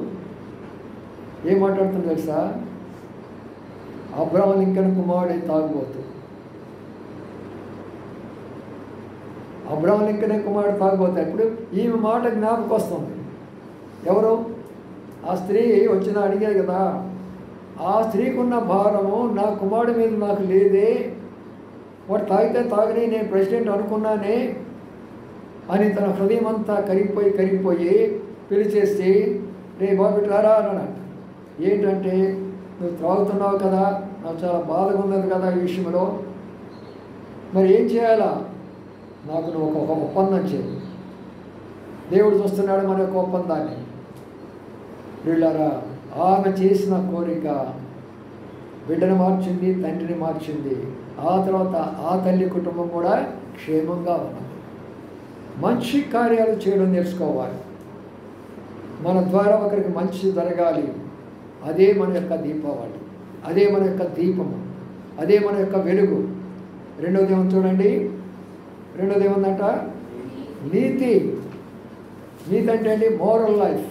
ఏం మాట్లాడుతుంది తెలుసా? అబ్రహాం లింకన్ కుమారుడే తాగుబోతు. అబ్రహాం లింకన్ కుమారుడు తాగుబోతు. ఇప్పుడు ఈమె మాట జ్ఞాపకం వస్తుంది. ఎవరు? ఆ స్త్రీ వచ్చిన అడిగారు కదా, ఆ స్త్రీకి ఉన్న భారము నా కుమారుడి మీద నాకు లేదే, వాడు తాగితే తాగని నేను ప్రెసిడెంట్ అనుకున్నానే అని తన హృదయం అంతా కరిగిపోయి పిలిచేసి, రే బాబు రారా అన్నాడు. ఏంటంటే, నువ్వు త్రాగుతున్నావు కదా, నాకు చాలా బాధగా ఉన్నది కదా ఈ విషయంలో, మరి ఏం చేయాలా? నాకు నువ్వు ఒక ఒప్పందం చేయి. దేవుడు చూస్తున్నాడు మన యొక్క ఒప్పందాన్ని. వీళ్ళారా, ఆమె చేసిన కోరిక బిడ్డను మార్చింది, తండ్రిని మార్చింది. ఆ తర్వాత ఆ తల్లి కుటుంబం కూడా క్షేమంగా ఉన్నది. మంచి కార్యాలు చేయడం నేర్చుకోవాలి. మన ద్వారా ఒకరికి మంచి జరగాలి. అదే మన యొక్క దీపావళి, అదే మన యొక్క దీపము, అదే మన యొక్క వెలుగు. రెండోది ఏమో చూడండి, రెండోది ఏముందంట? నీతి. నీతి అంటే ఏంటి? Moral life.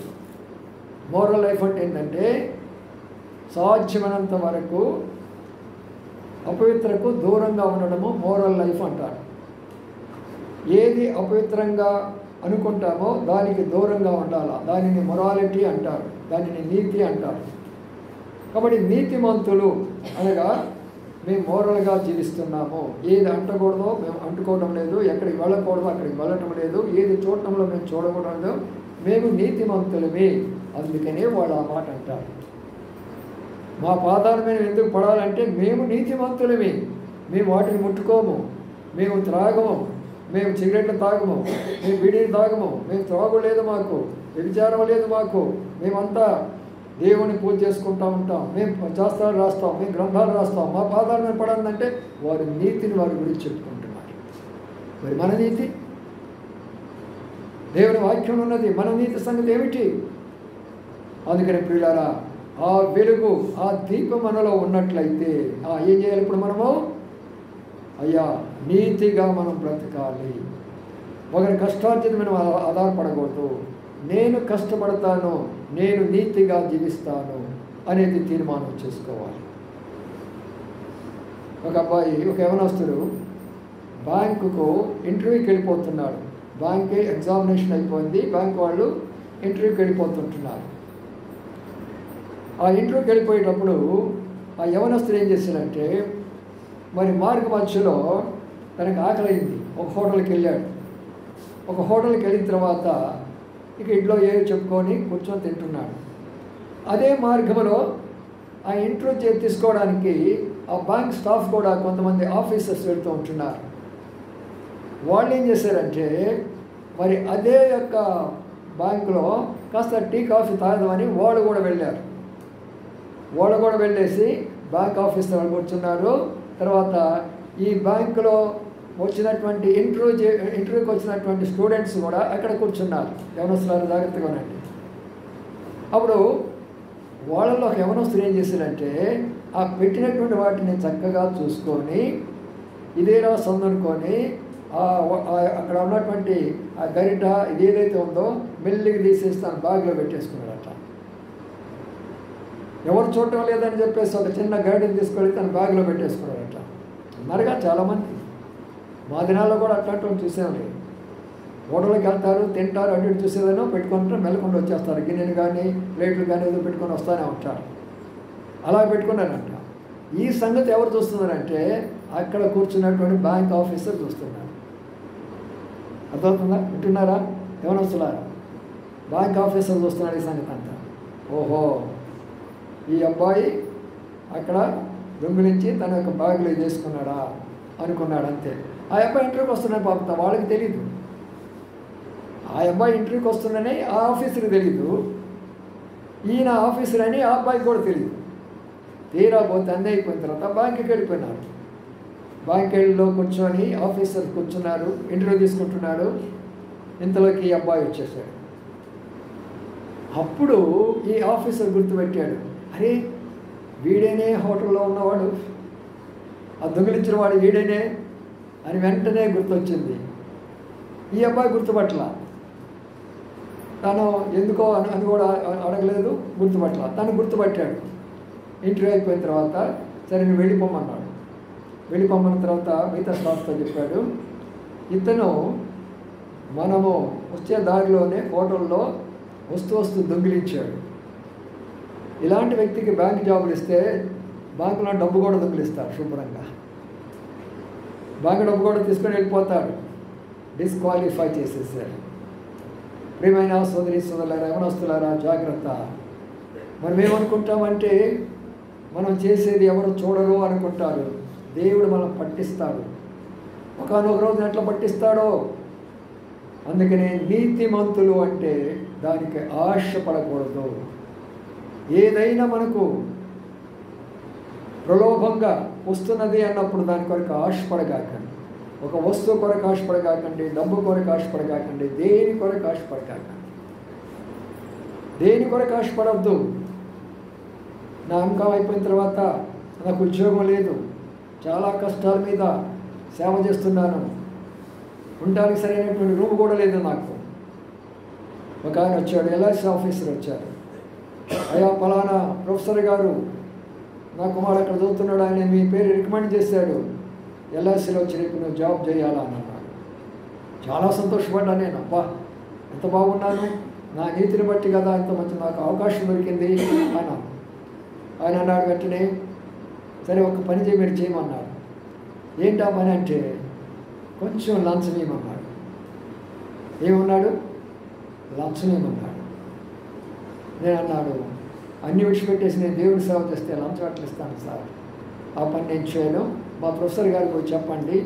మోరల్ లైఫ్ అంటే ఏంటంటే, సాధ్యమైనంత వరకు అపవిత్రకు దూరంగా ఉండడము మోరల్ లైఫ్ అంటారు. ఏది అపవిత్రంగా అనుకుంటామో దానికి దూరంగా ఉండాలా, దానిని మొరాలిటీ అంటారు, దానిని నీతి అంటారు. కాబట్టి నీతిమంతులు అనగా మేము మోరల్గా జీవిస్తున్నాము. ఏది అంటకూడదో మేము అంటుకోవడం లేదు, ఎక్కడికి వెళ్ళకూడదో అక్కడికి వెళ్ళటం లేదు, ఏది చూడటంలో మేము చూడకూడదు, మేము నీతిమంతులమే. అందుకనే వాళ్ళు ఆ మాట అంటారు. మా పాదాల మీద ఎందుకు పడాలంటే మేము నీతిమంతులమే, మేము వాటిని ముట్టుకోము, మేము త్రాగము, మేము సిగరెట్లు తాగము, మేము బీడీలు తాగము, మేము త్రాగు లేదు మాకు, వ్యభిచారం లేదు మాకు, మేమంతా దేవుని పూజ చేసుకుంటూ ఉంటాం, మేము శాస్త్రాలు రాస్తాం, మేము గ్రంథాలు రాస్తాం, మా పాదాల మీద పడాలంటే వారి నీతిని వారి గురించి చెప్పుకుంటున్నారు. మరి మన నీతి, దేవుని వాక్యం ఉన్నది, మన నీతి సంగతి ఏమిటి? అందుకని ప్రియులారా, ఆ వెలుగు, ఆ దీపం మనలో ఉన్నట్లయితే ఏం చేయాలి? ఇప్పుడు మనము అయ్యా నీతిగా మనం బ్రతకాలి. ఒకరి కష్టార్జిత మనం ఆధారపడకూడదు. నేను కష్టపడతాను, నేను నీతిగా జీవిస్తాను అనేది తీర్మానం చేసుకోవాలి. ఒక అబ్బాయి, ఒక యవనస్తుడు బ్యాంకుకు ఇంటర్వ్యూకి వెళ్ళిపోతున్నాడు. బ్యాంకే ఎగ్జామినేషన్ అయిపోయింది, బ్యాంక్ వాళ్ళు ఇంటర్వ్యూకి వెళ్ళిపోతుంటున్నారు. ఆ ఇంటర్వ్యూకి వెళ్ళిపోయేటప్పుడు ఆ యవనస్తుడు ఏం చేశాడంటే, మరి మార్గ మధ్యలో తనకు ఆకలైంది, ఒక హోటల్కి వెళ్ళాడు. ఒక హోటల్కి వెళ్ళిన తర్వాత ఇక ఇంట్లో ఏదో చెప్పుకొని కూర్చొని తింటున్నాడు. అదే మార్గంలో ఆ ఇంటర్వ్యూ తీసుకోవడానికి ఆ బ్యాంక్ స్టాఫ్ కూడా కొంతమంది ఆఫీసర్స్ వెళ్తూ ఉంటున్నారు. వాళ్ళు ఏం చేశారంటే, మరి అదే యొక్క బ్యాంకులో కాస్త టీ కాఫీ తాగదామని వాళ్ళు కూడా వెళ్ళారు. వాళ్ళు కూడా వెళ్ళేసి బ్యాంక్ ఆఫీసర్ కూర్చున్నారు. తర్వాత ఈ బ్యాంకులో వచ్చినటువంటి ఇంటర్వ్యూకి వచ్చినటువంటి స్టూడెంట్స్ కూడా అక్కడ కూర్చున్నారు. యవనస్తులు జాగ్రత్తగా ఉండండి. అప్పుడు వాళ్ళలో ఒక యవనస్తులు ఏం చేశారంటే, ఆ పెట్టినటువంటి వాటిని చక్కగా చూసుకొని ఇదేరా సందనుకొని అక్కడ ఉన్నటువంటి ఆ గరిట ఇది ఏదైతే ఉందో మెల్లిగా తీసేసి తన బ్యాగ్లో పెట్టేసుకున్నాడట. ఎవరు చూడటం లేదని చెప్పేసి ఒక చిన్న గరిటని తీసుకొని తన బ్యాగ్లో పెట్టేసుకున్నాడట. ఉన్నారుగా చాలామంది. మా దినాల్లో కూడా అట్లాంటి చూసాము. హోటల్కి వెళ్తారు, తింటారు, అటు ఇటు చూసేదనో పెట్టుకుంటారు, మెల్లకుండా వచ్చేస్తారు. గిన్నెలు కానీ ప్లేట్లు కానీ ఏదో పెట్టుకొని వస్తూనే ఉంటారు. అలా పెట్టుకున్నారంట. ఈ సంగతి ఎవరు చూస్తున్నారంటే, అక్కడ కూర్చున్నటువంటి బ్యాంక్ ఆఫీసర్ చూస్తున్నారు. అర్థమవుతుందా? వింటున్నారా? ఎవరు వస్తున్నారా? బ్యాంక్ ఆఫీసర్ చూస్తున్నాడు ఈ సంగతి అంతా. ఓహో, ఈ అబ్బాయి అక్కడ దొంగిలించి తన యొక్క బ్యాగులో చేసుకున్నాడా అనుకున్నాడు. అంతే. ఆ అబ్బాయి ఇంటర్వ్యూకి వస్తున్నాడు పాపం, వాళ్ళకి తెలీదు. ఆ అబ్బాయి ఇంటర్వ్యూకి వస్తుందని ఆ ఆఫీసర్కి తెలీదు, ఈయన ఆఫీసర్ అని ఆ అబ్బాయికి కూడా తెలియదు. తీరా పోతే అన్నీ అయిపోయిన తర్వాత బ్యాంకుకి వెళ్ళిపోయినారు. బ్యాంకులో కూర్చొని ఆఫీసర్ కూర్చున్నారు, ఇంటర్వ్యూ తీసుకుంటున్నాడు. ఇంతలోకి ఈ అబ్బాయి వచ్చేసాడు. అప్పుడు ఈ ఆఫీసర్ గుర్తుపెట్టాడు, అరే వీడేనే హోటల్లో ఉన్నవాడు, ఆ దొంగిలించిన వాడు వీడేనే అని వెంటనే గుర్తొచ్చింది. ఈ అబ్బాయి గుర్తుపట్ల, తను ఎందుకో అని కూడా అడగలేదు, గుర్తుపట్ల. తను గుర్తుపట్టాడు. ఇంటర్వ్యూ అయిపోయిన తర్వాత సరే నువ్వు వెళ్ళిపోమన్నాడు. వెళ్ళిపోమన్న తర్వాత మిగతా స్టాఫ్తో చెప్పాడు, ఇతను మనము వచ్చే దారిలోనే హోటల్లో వస్తూ దొంగిలించాడు. ఇలాంటి వ్యక్తికి బ్యాంక్ జాబులు ఇస్తే బ్యాంకులో డబ్బు కూడా దొంగిలిస్తారు శుభ్రంగా. బ్యాంకు డబ్బు కూడా తీసుకొని వెళ్ళిపోతాడు. డిస్క్వాలిఫై చేసేసారు. ప్రియమైన సోదరి సోదరులారా, యవనస్తులారా, జాగ్రత్త. మనం ఏమనుకుంటామంటే మనం చేసేది ఎవరు చూడరు అనుకుంటారు. దేవుడు మనం పట్టిస్తాడు. ఒకనొక రోజు ఎట్లా పట్టిస్తాడో. అందుకనే నీతిమంతులు అంటే దానికి ఆశపడకూడదు. ఏదైనా మనకు ప్రలోభంగా వస్తున్నది అన్నప్పుడు దాని కొరకు ఆశపడగాకండి. ఒక వస్తువు కొరకు ఆశపడగాకండి, డబ్బు కొరకు ఆశపడగాకండి, దేని కొరకు ఆశపడగాకండి. దేని కొరకు ఆశపడద్దు. నా అంకం అయిపోయిన తర్వాత నాకు ఉద్యోగం లేదు, చాలా కష్టాల మీద సేవ చేస్తున్నాను, ఉండడానికి సరైనటువంటి రూమ్ కూడా లేదు నాకు. ఒక ఆయన వచ్చాడు, ఎల్ఐసి ఆఫీసర్ వచ్చారు. అయ్యా పలానా ప్రొఫెసర్ గారు నా కుమారుడు అక్కడ చదువుతున్నాడు, ఆయన మీ పేరు రికమెండ్ చేశాడు, ఎల్ఐసిలో వచ్చి రేపు నువ్వు జాబ్ చేయాలా అని అన్నాడు. చాలా సంతోషపడ్డా నేను. అబ్బా ఎంత బాగున్నాను, నా నీతిని బట్టి కదా ఇంత మంచి నాకు అవకాశం దొరికింది అన్నాను. ఆయన అన్నాడు వెంటనే, సరే ఒక పని మీరు చేయమన్నాడు. ఏంటా పని అంటే కొంచెం లంచం ఇవ్వమన్నాడు. ఏమన్నాడు? లంచం ఇవ్వమన్నాడు. నేను అన్నాడు, అన్ని విడిచిపెట్టేసి నేను దేవుడి సేవ చేస్తే లంచం ఎట్లా ఇస్తాను సార్, ఆ పని నేను చేయను, మా ప్రొఫెసర్ గారికి పోయి చెప్పండి,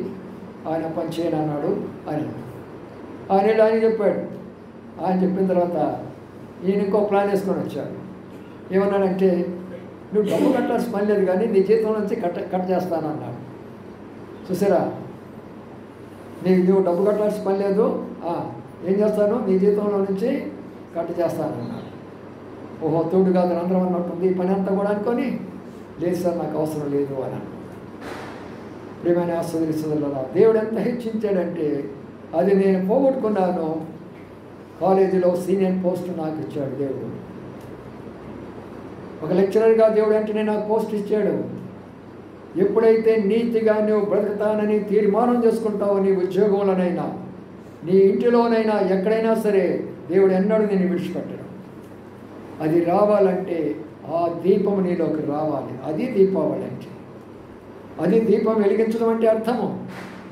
ఆయన పని చేయను అన్నాడు. ఆయన చెప్పాడు. ఆయన చెప్పిన తర్వాత ఈయన ఇంకో ప్లాన్ వేసుకొని వచ్చాడు. ఏమన్నాడంటే, నువ్వు డబ్బు కట్టాల్సిన పని లేదు కానీ నీ జీతం నుంచి కట్ చేస్తాను అన్నాడు. చూసారా, నువ్వు డబ్బు కట్టాల్సిన పని లేదు, ఏం చేస్తాను, నీ జీతంలో నుంచి కట్ చేస్తాను అన్నాడు. ఓహో తోడు కాదు అందరం అన్నట్టుంది ఈ పని అంతా కూడా అనుకొని, లేదు సార్ నాకు అవసరం లేదు అని అన్నాడు. ప్రియమైన సోదరి సోదరులారా, దేవుడు ఎంత హెచ్చించాడంటే అది నేను పోగొట్టుకున్నాను. కాలేజీలో సీనియర్ పోస్ట్ నాకు ఇచ్చాడు దేవుడు. ఒక లెక్చరర్గా దేవుడు వెంటనే నాకు పోస్ట్ ఇచ్చాడు. ఎప్పుడైతే నీతిగా నువ్వు బ్రతుకుతానని తీర్మానం చేసుకుంటావో, నీ ఉద్యోగంలోనైనా నీ ఇంటిలోనైనా ఎక్కడైనా సరే దేవుడు ఎన్నడూ నేను విడిచిపెట్టడు. అది రావాలంటే ఆ దీపం నీలోకి రావాలి. అది దీపావళి అంటే. అది దీపం వెలిగించడం అంటే అర్థము.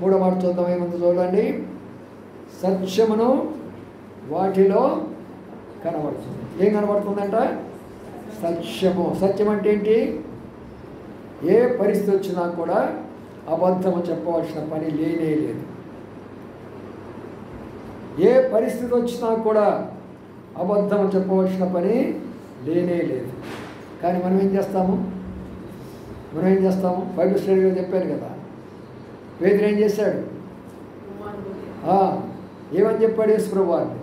3వ మాట చూద్దాం, ఏముంది చూడండి. సత్యమును వాటిలో కనబడుతుంది. ఏం కనబడుతుందంట? సత్యము. సత్యం అంటే ఏంటి? ఏ పరిస్థితి వచ్చినా కూడా అబద్ధము చెప్పవలసిన పని లేనే లేదు. ఏ పరిస్థితి వచ్చినా కూడా అబద్ధము చెప్పవలసిన పని లేనే లేదు. కానీ మనం ఏం చేస్తాము? బైబిల్ స్టడీలో చెప్పాను కదా, పేతురు ఏం చేశాడు? ఏమని చెప్పాడు యేసుప్రభు వారిని?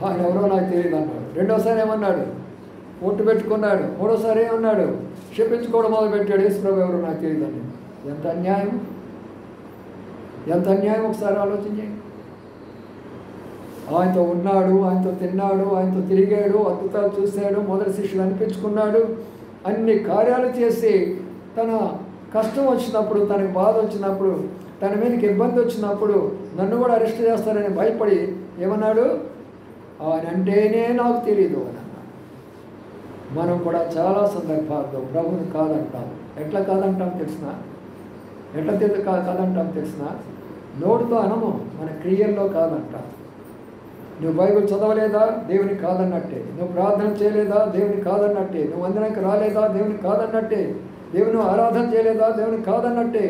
ఆయన ఎవరో నాకు తెలియదు అన్నాడు. రెండోసారి ఏమన్నాడు? ఒట్టు పెట్టుకున్నాడు. మూడోసారి ఏమన్నాడు? క్షమించుకోవడం మొదలుపెట్టాడు. యేసుప్రభు ఎవరో నాకు తెలియదండి. ఎంత అన్యాయం, ఎంత అన్యాయం! ఒకసారి ఆలోచించండి. ఆయనతో ఉన్నాడు, ఆయనతో తిన్నాడు, ఆయనతో తిరిగాడు, అద్భుతాలు చూశాడు, మొదటి శిష్యులు అనిపించుకున్నాడు, అన్ని కార్యాలు చేసి తన కష్టం వచ్చినప్పుడు, తనకు బాధ వచ్చినప్పుడు, తన మీదకి ఇబ్బంది వచ్చినప్పుడు నన్ను కూడా అరెస్ట్ చేస్తారని భయపడి ఏమన్నాడు? ఆయన అంటేనే నాకు తెలియదు అని అన్నాడు. మనం కూడా చాలా సందర్భాల్లో ప్రభువుని కాదంటాం. ఎట్లా కాదంటాం తెలిసిన? కాదంటాం తెలిసిన? నోటితో అనము, మన క్రియల్లో కాదంటాం. నువ్వు బైబిల్ చదవలేదా? దేవుని కాదన్నట్టే. నువ్వు ప్రార్థన చేయలేదా? దేవుని కాదన్నట్టే. నువ్వు వందనకి రాలేదా? దేవుని కాదన్నట్టే. దేవుని ఆరాధన చేయలేదా? దేవుని కాదన్నట్టే.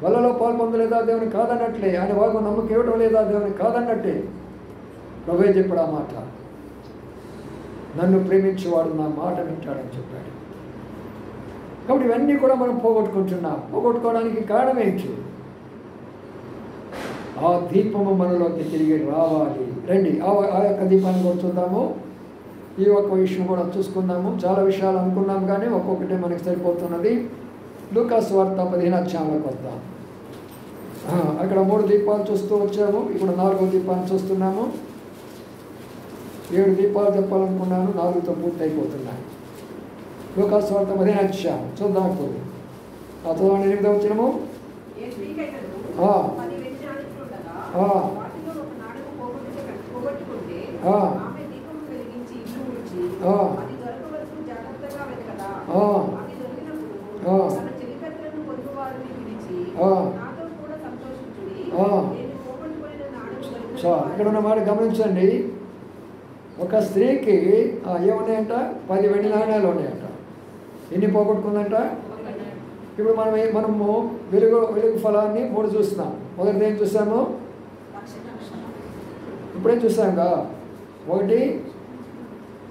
వలలో పాల్పొందలేదా? దేవుని కాదన్నట్లే. ఆయన వాగు నమ్మకం ఇవ్వడం లేదా? దేవుని కాదన్నట్టే. ప్రభువే చెప్పాడు ఆ మాట, నన్ను ప్రేమించేవాడు నా మాట వింటాడని చెప్పాడు. కాబట్టి ఇవన్నీ కూడా మనం పోగొట్టుకుంటున్నాం. పోగొట్టుకోవడానికి కారణం ఏంటి? ఆ దీపము మనలోకి తిరిగి రావాలి. రండి ఆ యొక్క దీపాన్ని కూడా చూద్దాము. ఈ ఒక్క విషయం కూడా చూసుకుందాము. చాలా విషయాలు అనుకున్నాం కానీ ఒక్కొక్కటి మనకి సరిపోతున్నది. లూకాసు వార్త 15వ అధ్యాయంలోకి వద్దాం. అక్కడ 3 దీపాలు చూస్తూ వచ్చాము, ఇప్పుడు 4వ దీపాన్ని చూస్తున్నాము. 7 దీపాలు చెప్పాలనుకున్నాను, 4తో పూర్తి అయిపోతున్నాయి. లూకాసు వార్త 15వ అధ్యాయం చూద్దాం. ఇప్పుడు చదవండి. 8వ వచనము. ఇక్కడ ఉన్న మాట గమనించండి. ఒక స్త్రీకి ఏమున్నాయంట? 10 వెండి నాణ్యాలు ఉన్నాయంట. ఎన్ని పోగొట్టుకుందంట? ఇప్పుడు మనము వెలుగు ఫలాన్ని 3 చూస్తున్నాం. మొదటిది ఏం చూసాము? ఇప్పుడేం చూసాంగా? 1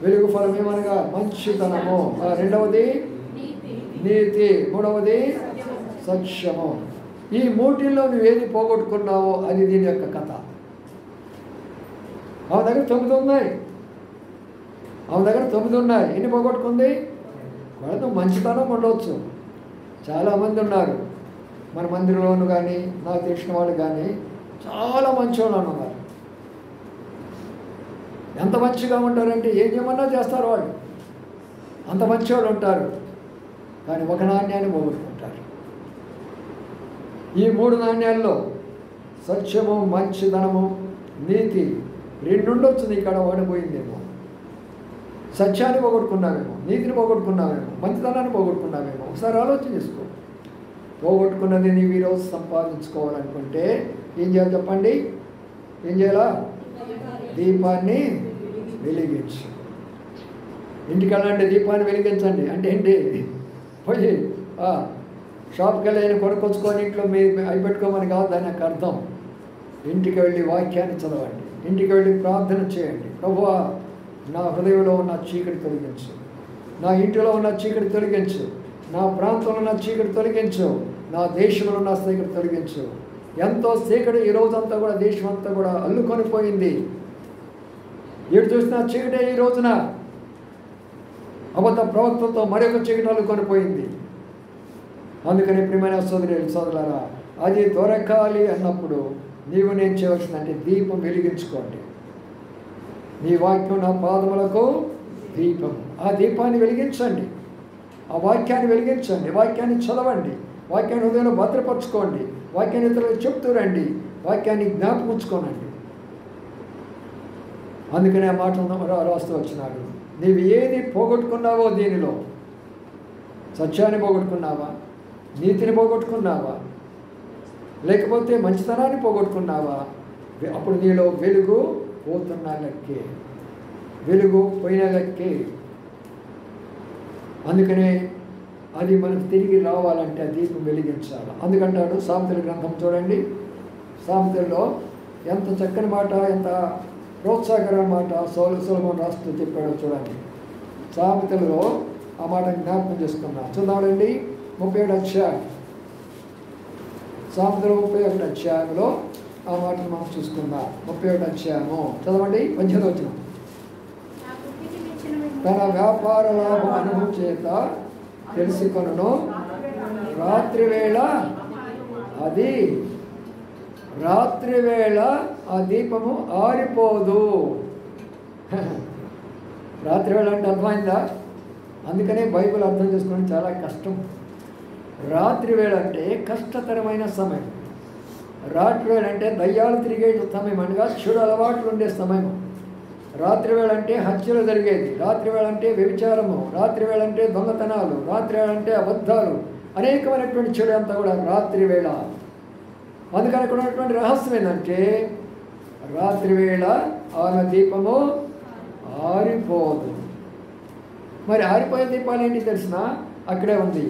వెలుగు ఫలం ఏమనగా మంచితనము, 2వది నీతి, 3వది సత్యము. ఈ 3లో నువ్వు ఏది పోగొట్టుకున్నావో అది దీని యొక్క కథ. ఆమె దగ్గర 9 ఉన్నాయి. ఆమె దగ్గర 9 ఉన్నాయి. ఎన్ని పోగొట్టుకుంది? వాళ్ళతో మంచితనం ఉండవచ్చు. చాలామంది ఉన్నారు మన మందిరంలోను కానీ నాకు తెలిసిన వాళ్ళు కానీ చాలా మంచి వాళ్ళు ఉన్నారు. ఎంత మంచిగా ఉంటారంటే ఏం చేయమన్నా చేస్తారు వాళ్ళు. అంత మంచివాళ్ళు ఉంటారు. కానీ ఒక నాణ్యాన్ని పోగొట్టుకుంటారు. ఈ 3 నాణ్యాల్లో సత్యము, మంచితనము, నీతి 2 ఉండొచ్చు. నీ ఇక్కడ ఓడిపోయిందేమో. సత్యాన్ని పోగొట్టుకున్నావేమో, నీతిని పోగొట్టుకున్నావేమో, మంచితనాన్ని పోగొట్టుకున్నావేమో. ఒకసారి ఆలోచన చేసుకో. పోగొట్టుకున్నది నీవు ఈరోజు సంపాదించుకోవాలనుకుంటే ఏం చేయాలి చెప్పండి? ఏం చేయాలా? దీపాన్ని వెలిగించు. ఇంటికి వెళ్ళండి, దీపాన్ని వెలిగించండి. అంటే ఏంటి? పోయి షాప్కి వెళ్ళి ఆయన కొనుక్కొచ్చుకొని ఇంట్లో అవి పెట్టుకోమని కాదు దాని యొక్క అర్థం. ఇంటికి వెళ్ళి వాక్యాన్ని చదవండి. ఇంటికి వెళ్ళి ప్రార్థన చేయండి. ప్రభువా, నా హృదయంలో ఉన్న చీకటి తొలగించు, నా ఇంటిలో ఉన్న చీకటి తొలగించు, నా ప్రాంతంలో ఉన్న చీకటి తొలగించు, నా దేశంలో ఉన్న చీకటి తొలగించు. ఎంతో చీకటి ఈ రోజంతా కూడా దేశం అంతా కూడా అల్లుకొని పోయింది. ఎటు చూసినా చీకటే. ఈ రోజున అబద్ధ ప్రవక్తలతో మరొక చీకటి అల్లుకొని పోయింది. అందుకని ప్రియమైన సోదరులారా, అది దొరకాలి అన్నప్పుడు నీవు నేను చేయవలసిందంటే దీపం వెలిగించుకోండి. నీ వాక్యం నా పాదములకు దీపం. ఆ దీపాన్ని వెలిగించండి. ఆ వాక్యాన్ని వెలిగించండి. వాక్యాన్ని చదవండి. వాక్యాన్ని హృదయంలో భద్రపరచుకోండి. వాక్యాన్ని ఇతరులకు చెప్తూ రండి. వాక్యాన్ని జ్ఞాపకముంచుకోనండి. అందుకనే ఆ మాట రాస్తూ వచ్చినాడు. నీవు ఏది పోగొట్టుకున్నావో దీనిలో, సత్యాన్ని పోగొట్టుకున్నావా, నీతిని పోగొట్టుకున్నావా, లేకపోతే మంచితనాన్ని పోగొట్టుకున్నావా, అప్పుడు నీలో వెలుగు పోతున్న లెక్కే, వెలుగు పోయిన లెక్కే. అందుకనే అది మనకు తిరిగి రావాలంటే ఆ దీపం వెలిగించాలి. అందుకంటాడు సామెతల గ్రంథం చూడండి. సామెతల్లో ఎంత చక్కని మాట, ఎంత ప్రోత్సాహకరమైన మాట సొలొమోను రాస్తూ చెప్పాడో చూడండి. సామెతలలో ఆ మాట జ్ఞాపకం చేసుకున్నాం. చూద్దామండి. 37వ అధ్యాయం, సామెతలు 31వ అధ్యాయంలో ఆ మాటను మనం చూసుకుందాం. 31వ అధ్యాయము చదవండి. 18వ వచనం. తన వ్యాపార లాభం అనుభవం చేత తెలుసుకొనును, రాత్రివేళ ఆ దీపము ఆరిపోదు. రాత్రివేళ అంటే అర్థమైందా? అందుకనే బైబిల్ అర్థం చేసుకోవడం చాలా కష్టం. రాత్రివేళ అంటే కష్టతరమైన సమయం. రాత్రివేళ అంటే దయ్యాలు తిరిగే సమయం అనగా చెడు అలవాట్లు ఉండే సమయం. రాత్రివేళ అంటే హత్యలు జరిగేది. రాత్రివేళ అంటే వ్యభిచారము. రాత్రివేళ అంటే దొంగతనాలు. రాత్రివేళ అంటే అబద్ధాలు, అనేకమైనటువంటి చెడు అంతా కూడా రాత్రివేళ. అందుకని అక్కడ ఉన్నటువంటి రహస్యం ఏంటంటే రాత్రివేళ ఆమె దీపము ఆరిపోదు. మరి ఆరిపోయే దీపాలు ఏంటి తెలిసిన? అక్కడే ఉంది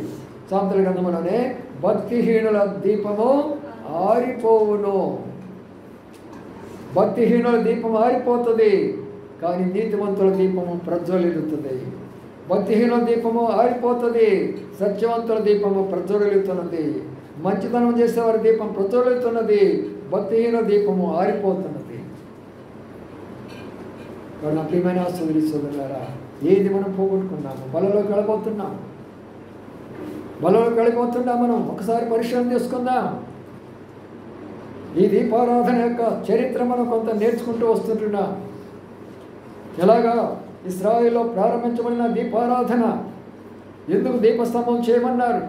సామెతల గ్రంథంలోనే, భక్తిహీనుల దీపము ఆరిపోవును. భక్తిహీనుల దీపం ఆరిపోతుంది, కానీ నీతివంతుల దీపము ప్రజ్వలిల్లుతుంది. భక్తిహీనుల దీపము ఆరిపోతుంది, సత్యవంతుల దీపము ప్రజ్వలిల్లుతున్నది. మంచితనం చేసేవారి దీపం ప్రజ్వలిల్లుతున్నది, భక్తిహీనుల దీపము ఆరిపోతున్నది. నా ప్రియమైన సోదరులారా, ఏది మనం పోగొట్టుకున్నాము? బలలో గడిపోతున్నాం, మనం ఒకసారి పరిశ్రమ చేసుకుందాం. ఈ దీపారాధన యొక్క చరిత్ర మనం కొంత నేర్చుకుంటూ వస్తుంటున్నాం. ఎలాగా ఇశ్రాయేలులో ప్రారంభించబడిన దీపారాధన, ఎందుకు దీపస్తంభం చేయమన్నారు?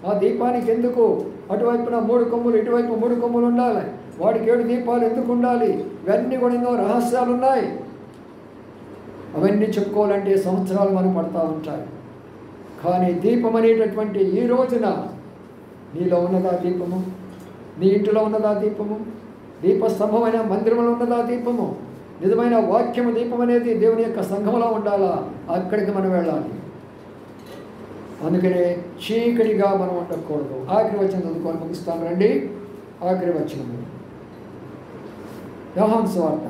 ఆ దీపానికి ఎందుకు అటువైపున 3 కొమ్ములు, ఇటువైపు 3 కొమ్ములు ఉండాలి? వాడికి 7 దీపాలు ఎందుకు ఉండాలి? ఇవన్నీ కూడా ఎన్నో రహస్యాలు ఉన్నాయి. అవన్నీ చెప్పుకోవాలంటే సంవత్సరాలు మనం పడతా ఉంటాయి. కానీ దీపం అనేటటువంటి ఈ రోజున నీలో ఉన్నదా దీపము? నీ ఇంటిలో ఉన్నదా దీపము? దీపస్తంభమైన మందిరంలో ఉన్నదా దీపము? నిజమైన వాక్యము దీపం అనేది దేవుని యొక్క సంఘంలో ఉండాలా, అక్కడికి మనం వెళ్ళాలి. అందుకనే చీకటిగా మనం ఉండకూడదు. ఆఖరి వచనం చదువుకొని ముగిస్తాను రండి. ఆఖరి వచనము యోహాను సువార్త.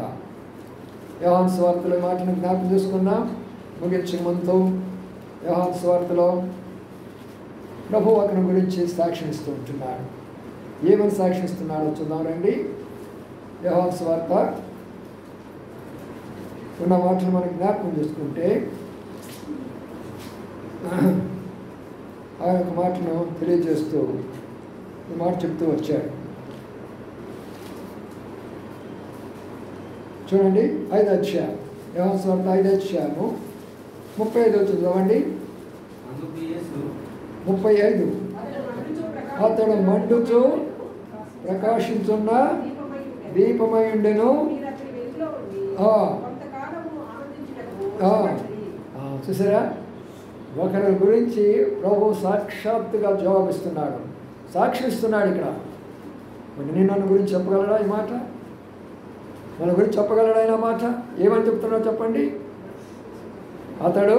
యోహాను సువార్తలో మాటను జ్ఞాపకం చేసుకుందాం ముగించే ముందు. యోహాను సువార్తలో ప్రభువు అతని గురించి సాక్ష్యం ఇస్తూ ఉంటున్నాడు. ఏమని సాక్ష్యం ఇస్తున్నాడో చూద్దాం రండి. యోహాను సువార్త ఉన్న మాటలు మనం జ్ఞాపకం చేసుకుంటే ఆ యొక్క మాటను తెలియజేస్తూ ఈ మాట చెప్తూ వచ్చాడు. చూడండి, 5వ అధ్యాయం, యోహాను సువార్త 5వ అధ్యాయము 35 చదవండి. 35 అతడు మండుచు ప్రకాశించున్న దీపమయుండెను. చూసారా, ఒకరి గురించి ప్రభు సాక్షాత్తుగా జవాబిస్తున్నాడు, సాక్షిస్తున్నాడు. ఇక్కడ నేను నన్ను గురించి చెప్పగలడా ఈ మాట? మన గురించి చెప్పగలడా ఆయన మాట? ఏమని చెప్తున్నాడో చెప్పండి. అతడు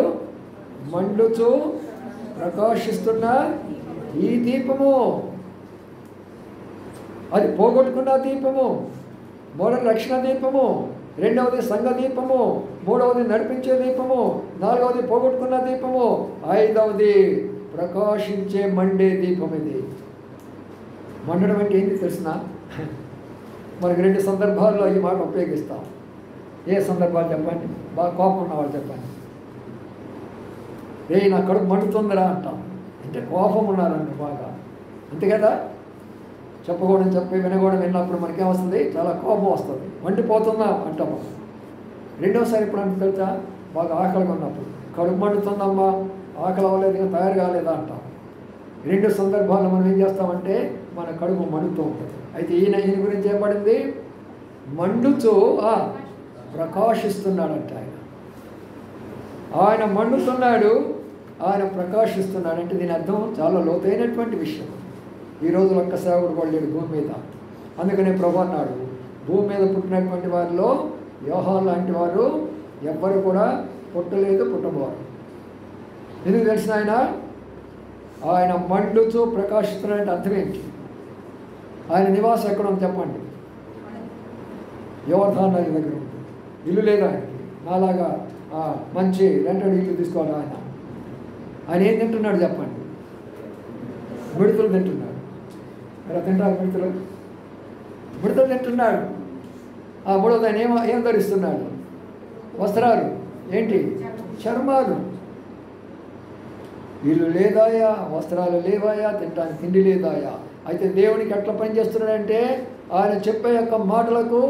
మండుచు ప్రకాశిస్తున్న ఈ దీపము, అది పోగొట్టుకున్న దీపము. మొదటి రక్షణ దీపము, రెండవది సంఘ దీపము, మూడవది నడిపించే దీపము, నాలుగవది పోగొట్టుకున్న దీపము, 5వది ప్రకాశించే మండే దీపం. ఇది మండడం అంటే ఏంటి తెలిసిన? మనకి 2 సందర్భాల్లో ఈ మాట ఉపయోగిస్తాం. ఏ సందర్భాలు చెప్పండి? బాగా కోపం ఉన్నవాళ్ళు చెప్పండి. నా కడుపు మండుతుందిరా అంటాం, అంటే కోపం ఉన్నారండి బాగా, అంతే కదా. చెప్పకూడని చెప్పి వినకూడని విన్నప్పుడు మనకేమొస్తుంది? చాలా కోపం వస్తుంది, మండిపోతుందా అంటాము. రెండోసారి ఇప్పుడు అంటే తెలుసా, బాగా ఆకలిగా ఉన్నప్పుడు కడుపు మండుతుందమ్మా, ఆకలి అవ్వలేదు, ఇంకా తయారు కాలేదా అంటాం. 2 సందర్భాల్లో మనం ఏం చేస్తామంటే మన కడుపు మండుతూ ఉంటుంది. అయితే ఈయన గురించి ఏం పడింది? మండుతూ ప్రకాశిస్తున్నాడంట. ఆయన మండుతున్నాడు, ఆయన ప్రకాశిస్తున్నాడు. అంటే దీని అర్థం చాలా లోతైనటువంటి విషయం. ఈ రోజు ఒక్క సేవకుడు కూడా లేడు భూమి మీద. అందుకనే ప్రభు అన్నాడు, భూమి మీద పుట్టినటువంటి వారిలో యోహాను లాంటి వారు ఎవ్వరు కూడా పుట్టలేదు, పుట్టబోరు. ఎందుకు తెలిసిన? ఆయన మండుతూ ప్రకాశిస్తున్నాడంటే అర్థం ఏంటి? ఆయన నివాసం ఎక్కడ ఉంది చెప్పండి? యోర్దాను నది దగ్గర ఉంటుంది. ఇల్లు లేదు ఆయనకి. నాలాగా మంచి రెంటెడ్ ఇల్లు తీసుకోవాలి ఆయన ఏం తింటున్నాడు చెప్పండి? మిడతలు తింటున్నాడు. ఎలా తింటారు మిడతలు? మిడతలు తింటున్నాడు. మూడవది ఆయన ఏం ధరిస్తున్నాడు? వస్త్రాలు ఏంటి? చర్మాలు. ఇల్లు లేదాయా, వస్త్రాలు లేవాయా, తినడానికి తిండి లేదాయా? అయితే దేవునికి ఎట్లా పనిచేస్తున్నాడంటే ఆయన చెప్పే యొక్క మాటలకు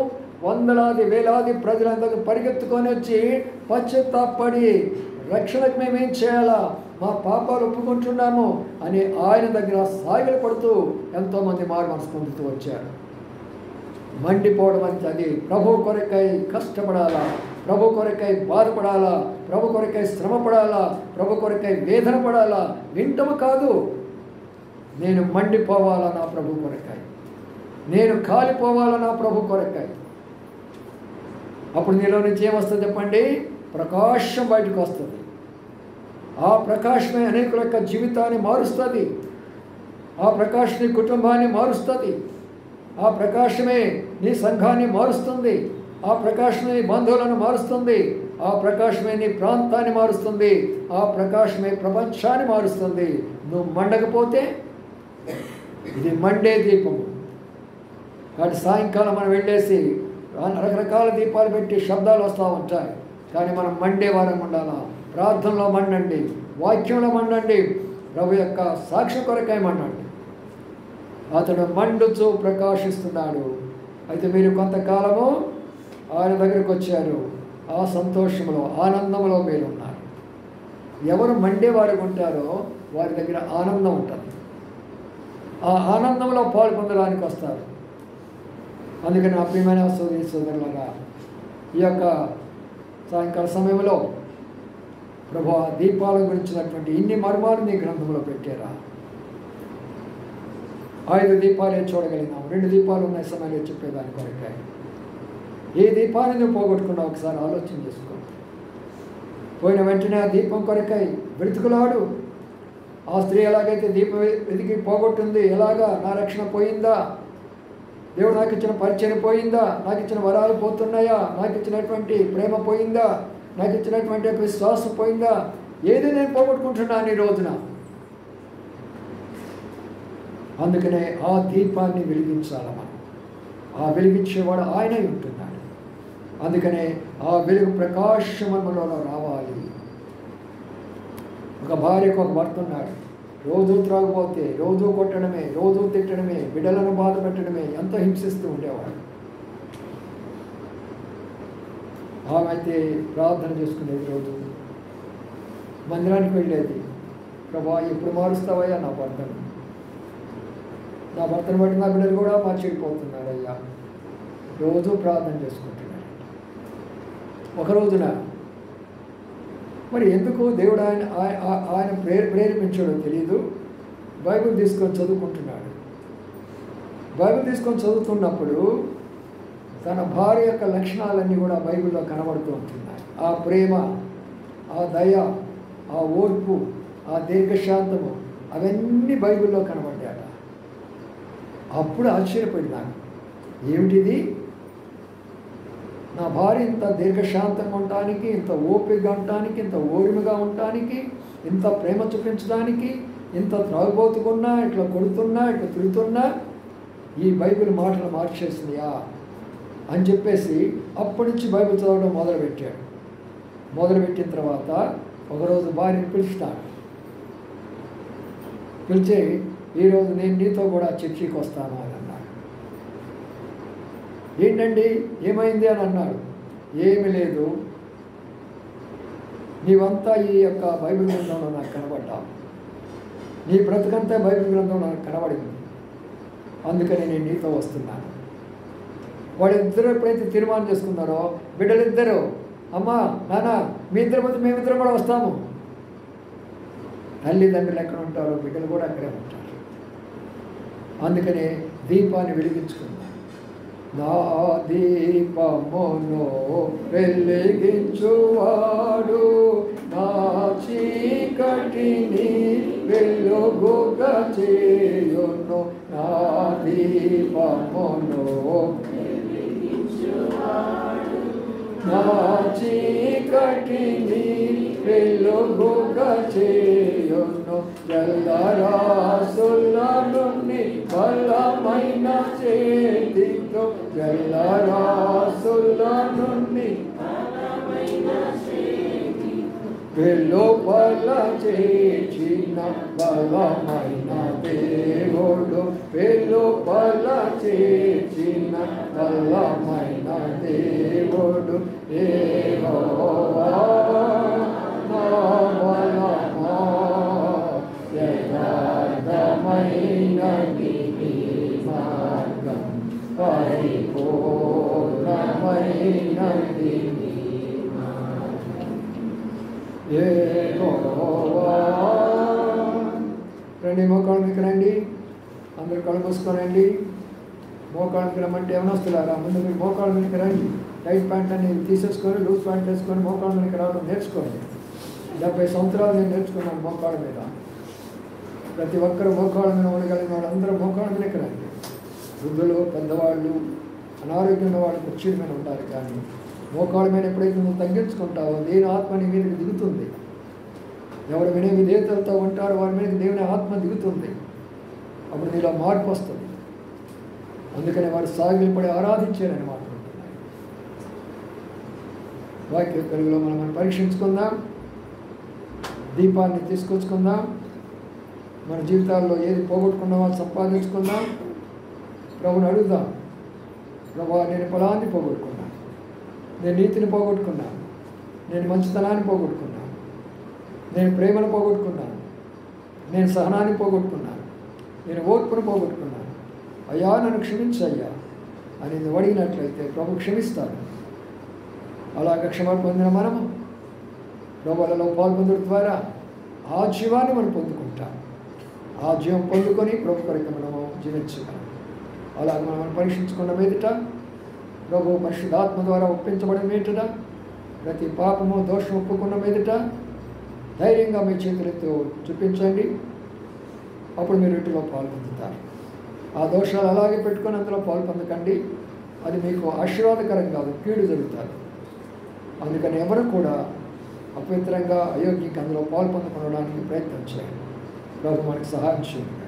వందలాది వేలాది ప్రజలందరూ పరిగెత్తుకొని వచ్చి పశ్చాత్తాపడి రక్షణకు మేమేం చేయాలా, మా పాపాలు ఒప్పుకుంటున్నాము అని ఆయన దగ్గర సాగిలు పడుతూ ఎంతోమంది మారు మనసు పొందుతూ వచ్చారు. మండిపోవడం అంటే అది ప్రభు కొరకై కష్టపడాలా, ప్రభు కొరకై బాధపడాలా, ప్రభు కొరకై శ్రమ పడాలా, ప్రభు కొరకై వేదన పడాలా. వింటము కాదు, నేను మండిపోవాలా నా ప్రభు కొరకై, నేను కాలిపోవాలా నా ప్రభు కొరకై. అప్పుడు నీలో నుంచి ఏమొస్తుంది చెప్పండి? ప్రకాశం బయటకు వస్తుంది. ఆ ప్రకాశమే అనేకుల యొక్క జీవితాన్ని మారుస్తుంది. ఆ ప్రకాశమే కుటుంబాన్ని మారుస్తుంది. ఆ ప్రకాశమే నీ సంఘాన్ని మారుస్తుంది, ఆ ప్రకాశమే నీ బంధువులను మారుస్తుంది, ఆ ప్రకాశమే నీ ప్రాంతాన్ని మారుస్తుంది, ఆ ప్రకాశమే ప్రపంచాన్ని మారుస్తుంది. నువ్వు మండకపోతే ఇది మండే దీపము. కాబట్టి సాయంకాలం మనం వెళ్ళేసి రకరకాల దీపాలు పెట్టి శబ్దాలు వస్తూ ఉంటాయి, కానీ మనం మండే వారం ఉండాలా. ప్రార్థనలో మండండి, వాక్యంలో మండండి, ప్రభు యొక్క సాక్షి కొరకై మండండి. అతడు మండుచూ ప్రకాశిస్తున్నాడు. అయితే మీరు కొంతకాలము ఆయన దగ్గరికి వచ్చారు, ఆ సంతోషంలో ఆనందంలో మీరు ఉన్నారు. ఎవరు మండేవారు ఉంటారో వారి దగ్గర ఆనందం ఉంటుంది, ఆ ఆనందంలో పాల్పొందడానికి వస్తారు. అందుకని నా ప్రియమైన సోదరులారా, ఈ యొక్క సాయంకాల సమయంలో ప్రభు దీపాల గురించినటువంటి ఇన్ని మర్మాలు నీ గ్రంథంలో పెట్టారా? 5 దీపాలే చూడగలిగినాం, 2 దీపాలు ఉన్నాయి సమయంలో చెప్పేదాని కొరకే. ఏ దీపాన్ని నువ్వు పోగొట్టుకున్నావు ఒకసారి ఆలోచన చేసుకో. పోయిన వెంటనే ఆ దీపం కొరకై వెతుకులాడు. ఆ స్త్రీ ఎలాగైతే దీపం వెతికి పోగొట్టింది, ఎలాగా నా రక్షణ పోయిందా, దేవుడు నాకు ఇచ్చిన పరిచయం పోయిందా, నాకు ఇచ్చిన వరాలు పోతున్నాయా, నాకు ఇచ్చినటువంటి ప్రేమ పోయిందా, నాకు ఇచ్చినటువంటి విశ్వాసం పోయిందా, ఏది నేను పోగొట్టుకుంటున్నాను ఈ రోజున. అందుకనే ఆ దీపాన్ని వెలిగించాలి మనం. ఆ వెలిగించేవాడు ఆయనే ఉంటున్నాడు. అందుకనే ఆ వెలుగు ప్రకాశమలో రావాలి. ఒక భార్యకు ఒక భర్త ఉన్నాడు, రోజు త్రాగిపోతే, రోజు కొట్టడమే, రోజు తిట్టడమే, బిడ్డలను బాధ పెట్టడమే, ఎంత హింసిస్తూ ఉండేవాడు. ఆమె అయితే ప్రార్థన చేసుకునేది, రోజు మందిరానికి వెళ్ళేది. ప్రభా ఎప్పుడు మారుస్తావయ్యా నా భర్తను, నా భర్తను బట్టి నా బిడ్డలు కూడా మార్చిపోతున్నాడు అయ్యా. రోజు ప్రార్థన చేసుకుంటున్నాడు. ఒక రోజున మరి ఎందుకు దేవుడు ఆయన ప్రేరేపించాడో తెలియదు, బైబిల్ తీసుకొని చదువుకుంటున్నాడు. బైబిల్ తీసుకొని చదువుతున్నప్పుడు తన భార్య యొక్క లక్షణాలన్నీ కూడా బైబిల్లో కనబడుతూ ఉంటున్నాయి. ఆ ప్రేమ, ఆ దయ, ఆ ఓర్పు, ఆ దీర్ఘశాంతము, అవన్నీ బైబిల్లో కనబడ్డాట. అప్పుడు ఆశ్చర్యపడినాను, ఏమిటిది, నా భార్య ఇంత దీర్ఘశాంతంగా ఉండటానికి, ఇంత ఓపికగా ఉండటానికి, ఇంత ఓర్మిగా ఉండటానికి, ఇంత ప్రేమ చూపించడానికి, ఇంత త్రాగుబోతుకున్నా, ఇట్లా కొడుతున్నా, ఇట్లా తిరుగుతున్నా ఈ బైబిల్ మాటలు మార్చేసినాయా అని చెప్పేసి అప్పటి నుంచి బైబిల్ చదవడం మొదలుపెట్టాడు. మొదలుపెట్టిన తర్వాత ఒకరోజు భార్యని పిలుస్తాడు. పిలిచి ఈరోజు నేను నీతో కూడా చర్చికి వస్తాను అని అన్నాడు. ఏంటండి ఏమైంది అని అన్నాడు. ఏమీ లేదు, నీవంతా ఈ యొక్క బైబిల్ గ్రంథంలో నాకు కనబడ్డావు, నీ బ్రతుకంతా బైబిల్ గ్రంథంలో నాకు కనబడింది, అందుకని నేను నీతో వస్తున్నాను. వాళ్ళిద్దరూ ఎప్పుడైతే తీర్మానం చేసుకున్నారో, బిడ్డలిద్దరూ అమ్మ నాన్న మీ ఇద్దరు పోతే మేమిద్దరం కూడా వస్తాము. తల్లిదండ్రులు ఎక్కడ ఉంటారో బిడ్డలు కూడా అక్కడే ఉంటారు. అందుకనే దీపాన్ని వెలిగించుకున్నారు. నా దీపమును వెలిగించువాడు నా చీకటిని వెలుగుగా చేయును. నా దీపమును నా చీకటిని వెలుగుగా చేయును. జల్లరాసుల నుండి బలమైన చేతితో, జల్లరాసుల నుండి వెలుపల చేసిన బలమైన దేవుడు, వెలుపల చేసిన బలమైన దేవుడు యెహోవా నా బలమా. యథార్థమైనది నీ మార్గం, పరిపూర్ణమైనది నీ మార్గం యెహోవా. రండి, మోకాళ్ళ మీకు రండి, అందరూ కళ్ళు మూసుకోనండి. మోకాళ్ళ మీకు రమ్మంటే ఏమైనా వస్తున్నారా? ముందు మీరు మోకాళ్ళ మీకు రండి. టైట్ ప్యాంట్ అని తీసేసుకొని లూజ్ ప్యాంట్ వేసుకొని మోకాళ్ళ మీదకి రావడం నేర్చుకోండి. 70 సంవత్సరాలు నేను నేర్చుకున్నాను మోకాళ్ళ మీద. ప్రతి ఒక్కరు మోకాళ్ళ మీద ఉండగలిగిన వాళ్ళు అందరూ మోకాళ్ళ మీదకి రండి. వృద్ధులు, పెద్దవాళ్ళు అనారోగ్యం ఉన్న వాళ్ళు కుర్చీల మీద ఉండాలి, కానీ మోకాళ్ళ మీద ఎప్పుడైతే నువ్వు తగ్గించుకుంటావో దేవుని ఆత్మ నీ మీదకి దిగుతుంది. ఎవరు వినే విధేయతలతో ఉంటారో వారి మీదకి దేవుని ఆత్మ దిగుతుంది. అప్పుడు నీలో మార్పు వస్తుంది. అందుకని వారు సాగిలపడి ఆరాధించారని మాట్లాడుతున్నాయి. వాక్య కలుగులో మనం పరీక్షించుకుందాం, దీపాన్ని తీసుకొచ్చుకుందాం, మన జీవితాల్లో ఏది పోగొట్టుకున్నామో సంపాదించుకుందాం. ప్రభుని అడుగుదాం, ప్రభు నేను ఫలాన్ని పోగొట్టుకున్నాను, నేను నీతిని పోగొట్టుకున్నాను, నేను మంచితనాన్ని పోగొట్టుకున్నాను, నేను ప్రేమను పోగొట్టుకున్నాను, నేను సహనాన్ని పోగొట్టుకున్నాను, నేను ఓర్పును పోగొట్టుకున్నాను. అయ్యా నన్ను క్షమించయ్యా అని నువ్వు అడిగినట్లయితే ప్రభు క్షమిస్తాడు. అలాగ క్షమాపణ పొందిన మనము ప్రభువులలో పాల్పొందడం ద్వారా ఆ జీవాన్ని మనం పొందుకుంటాం. ఆ జీవం పొందుకొని ప్రభు కొరకు మనము జీవించగలం. అలాగ మనం పరీక్షించుకున్న మీదట ప్రభు పరిశుద్ధాత్మ ద్వారా ఒప్పించబడిన మీదట ప్రతి పాపము దోషం ఒప్పుకున్న మీదట ధైర్యంగా మీ చేతులతో చూపించండి. అప్పుడు మీరు వీటిలో పాల్పొందుతారు. ఆ దోషాలు అలాగే పెట్టుకొని అందులో పాల్పొందకండి. అది మీకు ఆశీర్వాదకరం కాదు, కీడు జరుగుతారు. అందుకని ఎవరు కూడా అపవిత్రంగా అయోగ్యంగా అందులో పాల్పొందుకోవడానికి ప్రయత్నం చేయండి. ప్రభు మనకు సహాయం చేయండి.